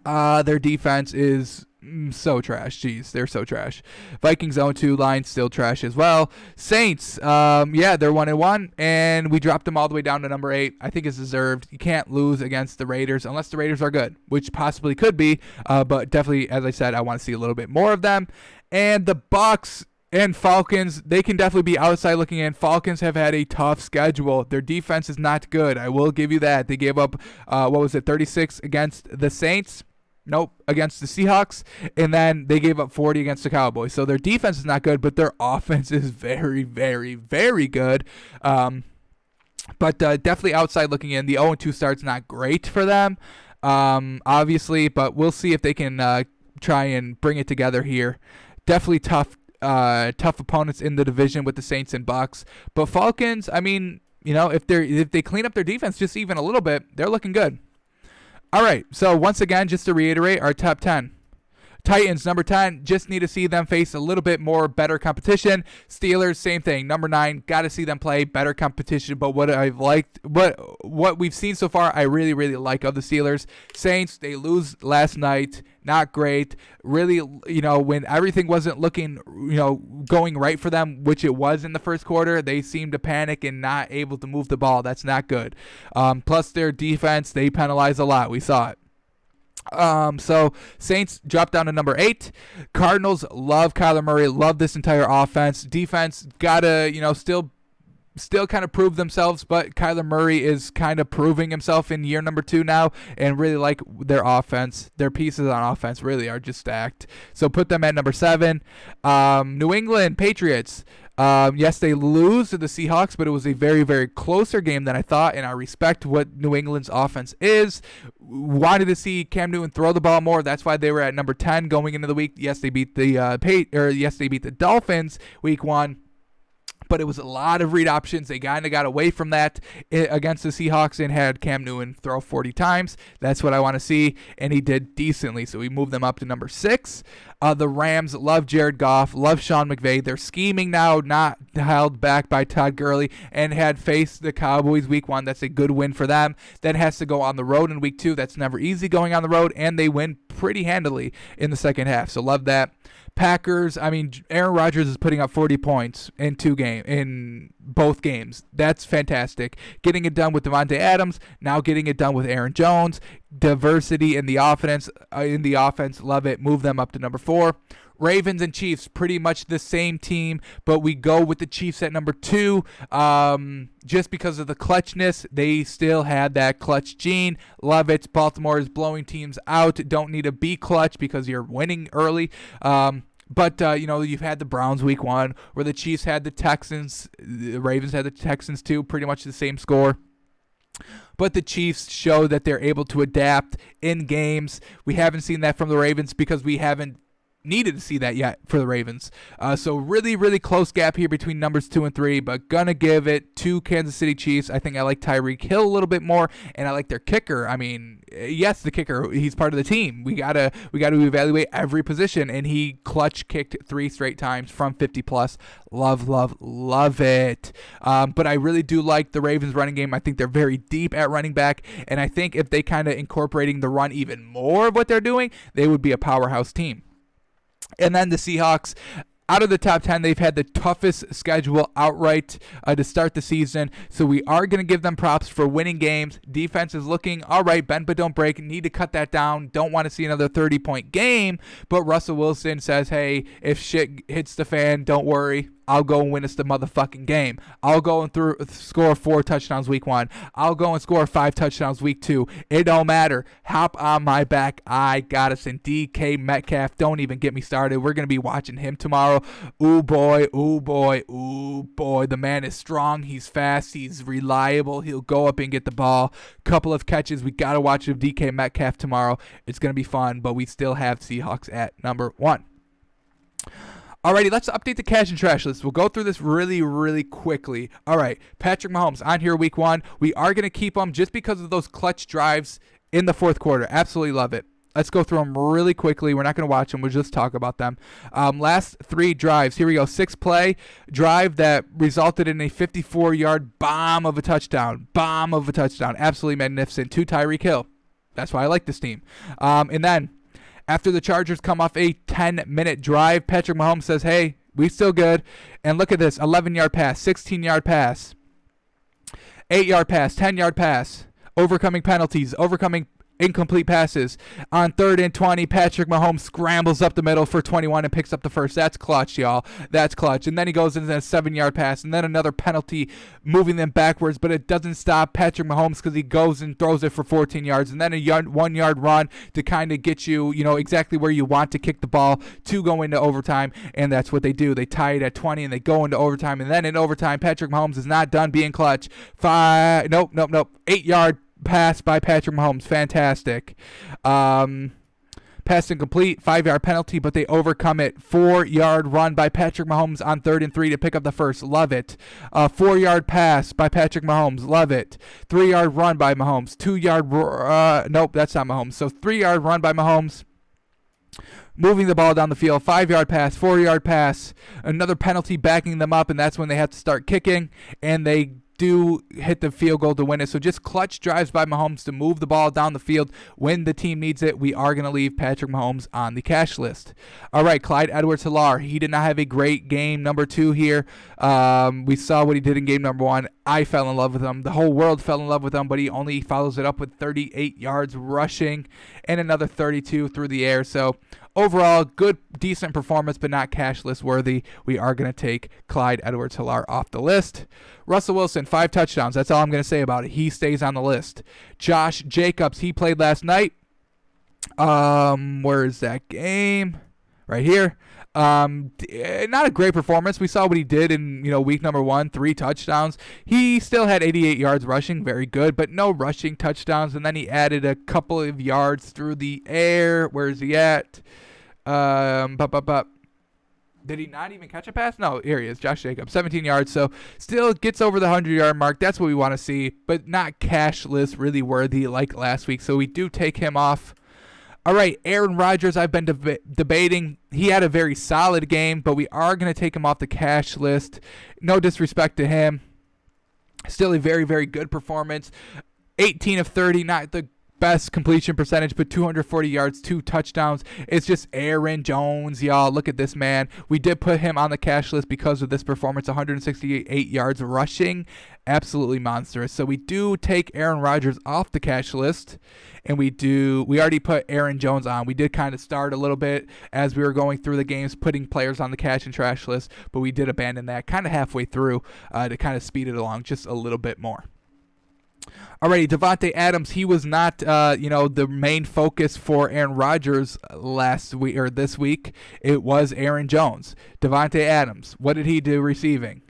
their defense is so trash. Jeez, they're so trash. Vikings 0-2, Lions still trash as well. Saints, they're 1-1, and we dropped them all the way down to number 8. I think it's deserved. You can't lose against the Raiders unless the Raiders are good, which possibly could be, but definitely, as I said, I want to see a little bit more of them. And the Bucs and Falcons, they can definitely be outside looking in. Falcons have had a tough schedule. Their defense is not good. I will give you that. They gave up, 36 against the Saints. Nope, against the Seahawks, and then they gave up 40 against the Cowboys. So their defense is not good, but their offense is very, very, very good. But definitely outside looking in. The 0-2 start's not great for them, obviously, but we'll see if they can try and bring it together here. Definitely tough opponents in the division with the Saints and Bucs. But Falcons, I mean, if they clean up their defense just even a little bit, they're looking good. All right, so once again, just to reiterate, our top 10. Titans, number 10, just need to see them face a little bit more better competition. Steelers, same thing. Number 9, got to see them play better competition. But what we've seen so far, I really, really like of the Steelers. Saints, they lose last night. Not great. Really, when everything wasn't looking, going right for them, which it was in the first quarter, they seemed to panic and not able to move the ball. That's not good. Plus their defense, they penalize a lot. We saw it. So Saints dropped down to number 8. Cardinals, love Kyler Murray, love this entire offense. Defense gotta, still kind of prove themselves, but Kyler Murray is kind of proving himself in year number 2 now, and really like their offense. Their pieces on offense really are just stacked. So put them at number 7. New England Patriots. Yes, they lose to the Seahawks, but it was a very, very closer game than I thought, and I respect what New England's offense is. Wanted to see Cam Newton throw the ball more. That's why they were at number 10 going into the week. Yes, they beat the Dolphins week 1. But it was a lot of read options. They kind of got away from that against the Seahawks and had Cam Newton throw 40 times. That's what I want to see, and he did decently. So we moved them up to number 6. The Rams love Jared Goff, love Sean McVay. They're scheming now, not held back by Todd Gurley, and had faced the Cowboys week 1. That's a good win for them. Then has to go on the road in week 2. That's never easy going on the road, and they win pretty handily in the second half. So love that. Packers, I mean, Aaron Rodgers is putting up 40 points in both games. That's fantastic. Getting it done with Devontae Adams, now getting it done with Aaron Jones. Diversity in the offense, love it. Move them up to number 4. Ravens and Chiefs, pretty much the same team, but we go with the Chiefs at number 2. Just because of the clutchness, they still had that clutch gene. Love it. Baltimore is blowing teams out. Don't need to be clutch because you're winning early. But you've had the Browns week 1, where the Chiefs had the Texans. The Ravens had the Texans too, pretty much the same score. But the Chiefs show that they're able to adapt in games. We haven't seen that from the Ravens because we haven't needed to see that yet for the Ravens. So really, really close gap here between numbers 2 and 3, but gonna give it to Kansas City Chiefs. I think I like Tyreek Hill a little bit more, and I like their kicker. I mean, yes, the kicker, he's part of the team. We gotta evaluate every position, and he clutch kicked 3 straight times from 50 plus. Love it. But I really do like the Ravens running game. I think they're very deep at running back, and I think if they kind of incorporating the run even more of what they're doing, they would be a powerhouse team. And then the Seahawks, out of the top 10, they've had the toughest schedule outright to start the season. So we are going to give them props for winning games. Defense is looking all right. Bend but don't break. Need to cut that down. Don't want to see another 30-point game. But Russell Wilson says, hey, if shit hits the fan, don't worry. I'll go and win us the motherfucking game. I'll go and score 4 touchdowns week 1. I'll go and score 5 touchdowns week 2. It don't matter. Hop on my back. I got us. And DK Metcalf, don't even get me started. We're going to be watching him tomorrow. Ooh, boy. The man is strong. He's fast. He's reliable. He'll go up and get the ball. Couple of catches. We got to watch DK Metcalf tomorrow. It's going to be fun, but we still have Seahawks at number 1. Alrighty, let's update the cash and trash list. We'll go through this really, really quickly. All right, Patrick Mahomes on here week 1. We are going to keep him just because of those clutch drives in the fourth quarter. Absolutely love it. Let's go through them really quickly. We're not going to watch them. We'll just talk about them. Last 3 drives. Here we go. 6-play drive that resulted in a 54-yard bomb of a touchdown. Absolutely magnificent. To Tyreek Hill. That's why I like this team. And then after the Chargers come off a 10-minute drive, Patrick Mahomes says, hey, we still good. And look at this, 11-yard pass, 16-yard pass, 8-yard pass, 10-yard pass, overcoming penalties, overcoming incomplete passes. On 3rd and 20, Patrick Mahomes scrambles up the middle for 21 and picks up the first. That's clutch, y'all. That's clutch. And then he goes into a 7-yard pass, and then another penalty, moving them backwards, but it doesn't stop Patrick Mahomes because he goes and throws it for 14 yards, and then a 1-yard run to kind of get you, exactly where you want to kick the ball to go into overtime, and that's what they do. They tie it at 20, and they go into overtime, and then in overtime, Patrick Mahomes is not done being clutch. 8-yard pass by Patrick Mahomes. Fantastic. Pass incomplete, 5-yard penalty, but they overcome it. 4-yard run by Patrick Mahomes on 3rd and 3 to pick up the first. Love it. 4-yard pass by Patrick Mahomes. Love it. 3-yard run by Mahomes. 2-yard, nope, that's not Mahomes. So 3-yard run by Mahomes, moving the ball down the field. 5-yard pass, 4-yard pass, another penalty backing them up, and that's when they have to start kicking, and they do hit the field goal to win it. So just clutch drives by Mahomes to move the ball down the field when the team needs it. We are going to leave Patrick Mahomes on the cash list. All right, Clyde Edwards-Helaire. He did not have a great game number 2 here. We saw what he did in game number 1. I fell in love with him. The whole world fell in love with him, but he only follows it up with 38 yards rushing and another 32 through the air. So overall, good, decent performance, but not cash list worthy. We are going to take Clyde Edwards-Helaire off the list. Russell Wilson, 5 touchdowns. That's all I'm going to say about it. He stays on the list. Josh Jacobs, he played last night. Where is that game? Right here. Not a great performance. We saw what he did in week number 1, 3 touchdowns. He still had 88 yards rushing, very good, but no rushing touchdowns. And then he added a couple of yards through the air. Where is he at? Did he not even catch a pass? No, here he is, Josh Jacobs, 17 yards. So still gets over the 100-yard mark. That's what we want to see, but not cash list really worthy like last week. So we do take him off. All right, Aaron Rodgers, I've been debating. He had a very solid game, but we are going to take him off the cash list. No disrespect to him. Still a very, very good performance. 18 of 30, not the best completion percentage, but 240 yards, 2 touchdowns. It's just Aaron Jones, y'all. Look at this man. We did put him on the cash list because of this performance. 168 yards rushing. Absolutely monstrous. So we do take Aaron Rodgers off the cash list, and we already put Aaron Jones on. We did kind of start a little bit as we were going through the games, putting players on the cash and trash list, but we did abandon that kind of halfway through to kind of speed it along just a little bit more. Alrighty, Davante Adams, he was not, the main focus for Aaron Rodgers last week or this week. It was Aaron Jones. Davante Adams, what did he do receiving?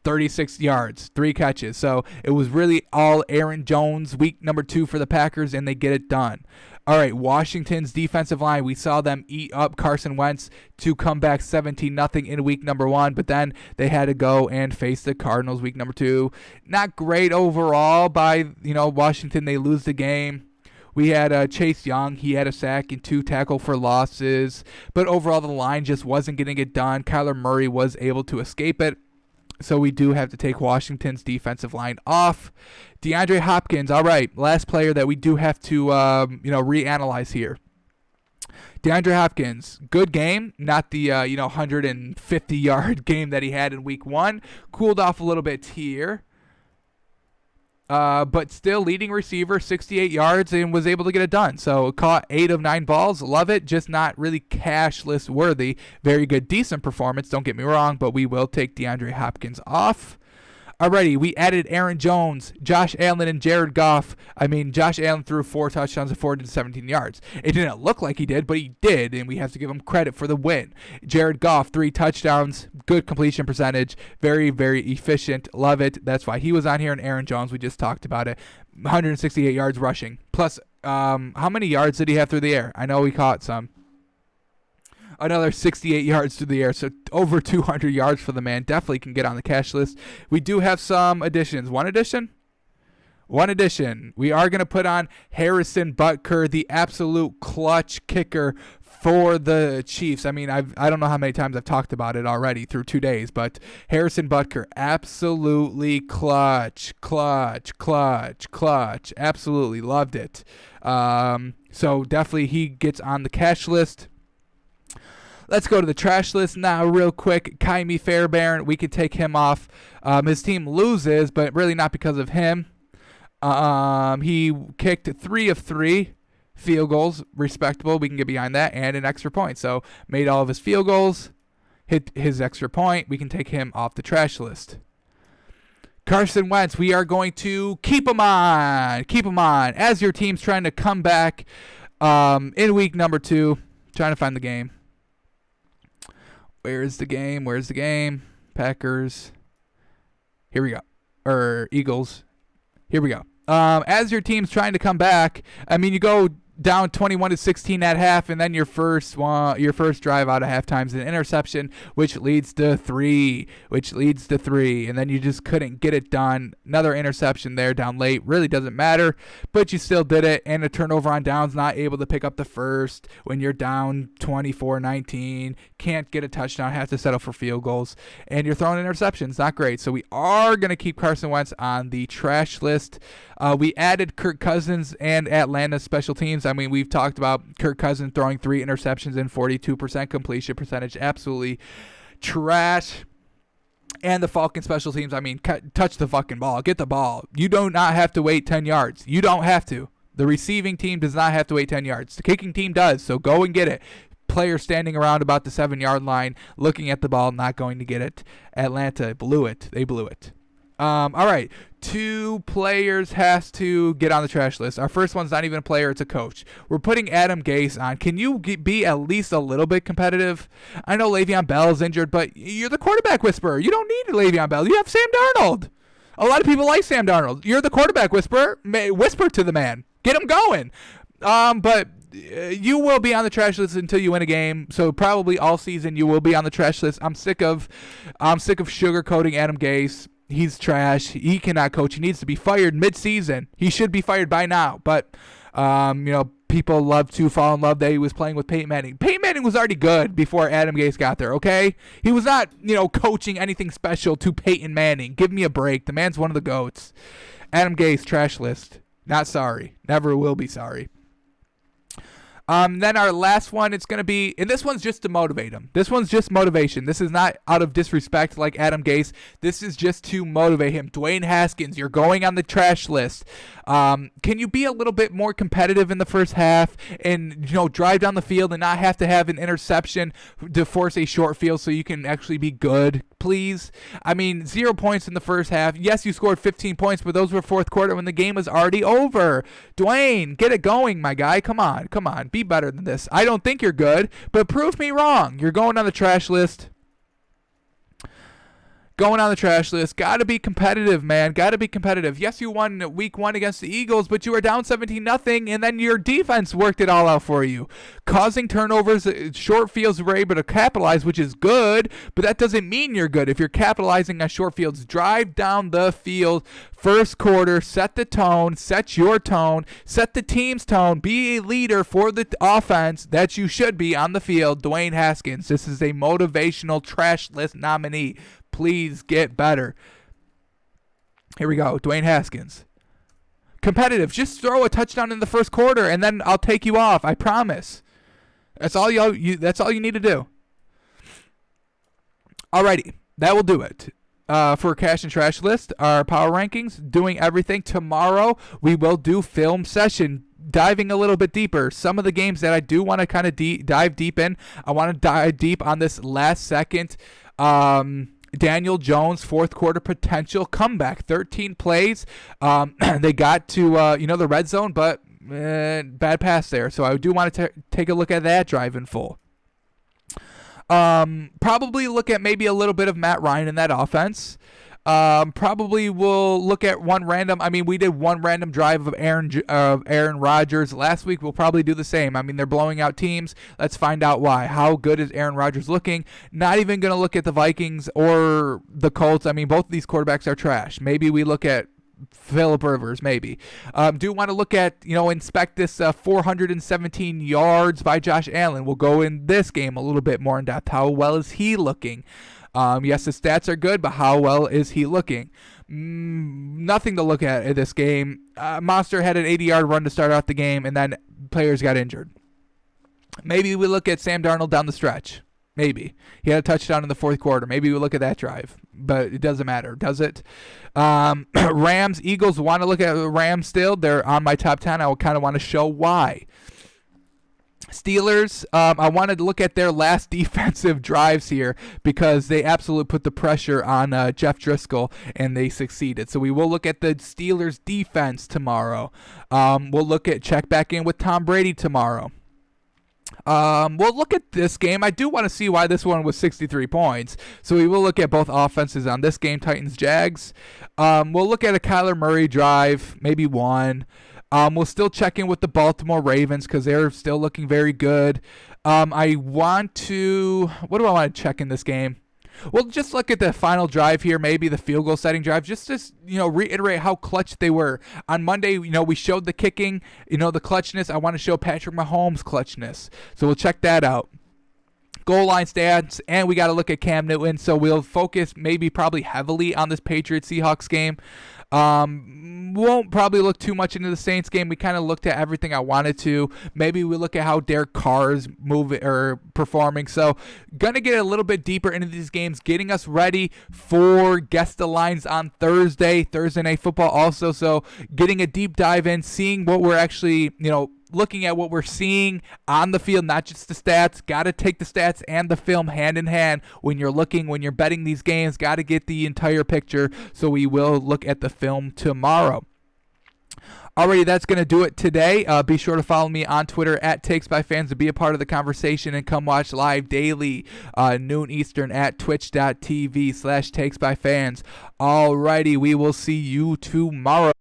36 yards, 3 catches. So it was really all Aaron Jones, week number 2 for the Packers, and they get it done. All right, Washington's defensive line, we saw them eat up Carson Wentz to come back 17-0 in week number 1, but then they had to go and face the Cardinals week number 2. Not great overall by, Washington. They lose the game. We had Chase Young. He had a sack and 2 tackle for losses, but overall the line just wasn't getting it done. Kyler Murray was able to escape it. So we do have to take Washington's defensive line off. DeAndre Hopkins, all right, last player that we do have to, reanalyze here. DeAndre Hopkins, good game, not the 150-yard game that he had in week 1. Cooled off a little bit here. But still leading receiver, 68 yards, and was able to get it done. So caught 8 of 9 balls. Love it. Just not really cash list worthy. Very good, decent performance. Don't get me wrong, but we will take DeAndre Hopkins off. Alrighty, we added Aaron Jones, Josh Allen, and Jared Goff. Josh Allen threw 4 touchdowns and 417 yards. It didn't look like he did, but he did, and we have to give him credit for the win. Jared Goff, 3 touchdowns, good completion percentage, very, very efficient. Love it. That's why he was on here. And Aaron Jones, we just talked about it, 168 yards rushing. Plus, how many yards did he have through the air? I know he caught some. Another 68 yards through the air, so over 200 yards for the man. Definitely can get on the cash list. We do have some additions. One addition. We are going to put on Harrison Butker, the absolute clutch kicker for the Chiefs. I don't know how many times I've talked about it already through 2 days, but Harrison Butker, absolutely clutch. Absolutely loved it. So definitely he gets on the cash list. Let's go to the trash list now real quick. Kaimi Fairbairn, we could take him off. His team loses, but really not because of him. He kicked 3 of 3 field goals, respectable. We can get behind that, and an extra point. So made all of his field goals, hit his extra point. We can take him off the trash list. Carson Wentz, we are going to keep him on. As your team's trying to come back in week number 2. Trying to find the game. Where's the game? Packers. Here we go. Eagles. Here we go. As your team's trying to come back, you go down 21-16 at half, and then your first drive out of halftime is an interception, which leads to 3, and then you just couldn't get it done. Another interception there down late, really doesn't matter, but you still did it, and a turnover on downs, not able to pick up the first when you're down 24-19, can't get a touchdown, have to settle for field goals, and you're throwing interceptions, not great. So we are going to keep Carson Wentz on the trash list. We added Kirk Cousins and Atlanta special teams. We've talked about Kirk Cousins throwing 3 interceptions and 42% completion percentage. Absolutely trash. And the Falcons special teams, touch the fucking ball. Get the ball. You do not have to wait 10 yards. You don't have to. The receiving team does not have to wait 10 yards. The kicking team does, so go and get it. Players standing around about the 7-yard line, looking at the ball, not going to get it. Atlanta blew it. They blew it. All right, 2 players has to get on the trash list. Our first one's not even a player, it's a coach. We're putting Adam Gase on. Can you be at least a little bit competitive? I know Le'Veon Bell is injured, but you're the quarterback whisperer. You don't need Le'Veon Bell. You have Sam Darnold. A lot of people like Sam Darnold. You're the quarterback whisperer. Whisper to the man. Get him going. But you will be on the trash list until you win a game. So probably all season you will be on the trash list. I'm sick of sugarcoating Adam Gase. He's trash. He cannot coach. He needs to be fired mid-season. He should be fired by now. But, people love to fall in love that he was playing with Peyton Manning. Peyton Manning was already good before Adam Gase got there, okay? He was not, coaching anything special to Peyton Manning. Give me a break. The man's one of the GOATs. Adam Gase, trash list. Not sorry. Never will be sorry. Then our last one, it's going to be, and this one's just to motivate him. This one's just motivation. This is not out of disrespect like Adam Gase. This is just to motivate him. Dwayne Haskins, you're going on the trash list. Can you be a little bit more competitive in the first half and, drive down the field and not have to have an interception to force a short field so you can actually be good, please? 0 points in the first half. Yes, you scored 15 points, but those were fourth quarter when the game was already over. Dwayne, get it going, my guy. Come on. Be better than this. I don't think you're good, but prove me wrong. You're going on the trash list. going on the trash list. Got to be competitive, man. Got to be competitive. Yes, you won week 1 against the Eagles, but you were down 17-0, and then your defense worked it all out for you, causing turnovers. Short fields were able to capitalize, which is good, but that doesn't mean you're good. If you're capitalizing on short fields, drive down the field first quarter, set the tone, set your tone, set the team's tone, be a leader for the offense that you should be on the field. Dwayne Haskins, this is a motivational trash list nominee. Please get better. Here we go. Dwayne Haskins. Competitive. Just throw a touchdown in the first quarter, and then I'll take you off. I promise. That's all that's all you need to do. Alrighty. That will do it. For Cash and Trash List, our power rankings, doing everything. Tomorrow, we will do film session, diving a little bit deeper. Some of the games that I do want to kind of dive deep in, I want to dive deep on this last second Daniel Jones fourth quarter potential comeback. 13 plays. They got to the red zone, but bad pass there. So I do want to take a look at that drive in full. Probably look at maybe a little bit of Matt Ryan in that offense. Probably will look at we did one random drive of Aaron Rodgers last week. We'll probably do the same. They're blowing out teams. Let's find out why. How good is Aaron Rodgers looking? Not even going to look at the Vikings or the Colts. Both of these quarterbacks are trash. Maybe we look at Phillip Rivers, maybe. Do want to look at, inspect this 417 yards by Josh Allen. We'll go in this game a little bit more in depth. How well is he looking? Yes, the stats are good, but how well is he looking? Nothing to look at in this game. Monster had an 80-yard run to start out the game, and then players got injured. Maybe we look at Sam Darnold down the stretch. Maybe. He had a touchdown in the fourth quarter. Maybe we look at that drive, but it doesn't matter, does it? Rams, Eagles, want to look at the Rams still. They're on my top 10. I kind of want to show why. Steelers, I wanted to look at their last defensive drives here because they absolutely put the pressure on Jeff Driscoll, and they succeeded. So we will look at the Steelers' defense tomorrow. We'll check back in with Tom Brady tomorrow. We'll look at this game. I do want to see why this one was 63 points. So we will look at both offenses on this game, Titans-Jags. We'll look at a Kyler Murray drive, maybe one. We'll still check in with the Baltimore Ravens because they're still looking very good. What do I want to check in this game? We'll just look at the final drive here, maybe the field goal setting drive, just to reiterate how clutch they were. On Monday, we showed the kicking, the clutchness. I want to show Patrick Mahomes' clutchness. So we'll check that out. Goal line stats, and we got to look at Cam Newton. So we'll focus probably heavily on this Patriots-Seahawks game. Won't probably look too much into the Saints game. We kind of looked at everything I wanted to. Maybe we look at how Derek Carr is moving or performing. So gonna get a little bit deeper into these games, getting us ready for Guess the Lines on Thursday Night Football also. So getting a deep dive in, seeing what we're actually, looking at what we're seeing on the field, not just the stats. Got to take the stats and the film hand in hand when you're betting these games. Got to get the entire picture. So we will look at the film tomorrow. Alrighty, that's going to do it today. Be sure to follow me on Twitter at TakesByFans to be a part of the conversation, and come watch live daily, noon Eastern at twitch.tv/TakesByFans. Alrighty, we will see you tomorrow.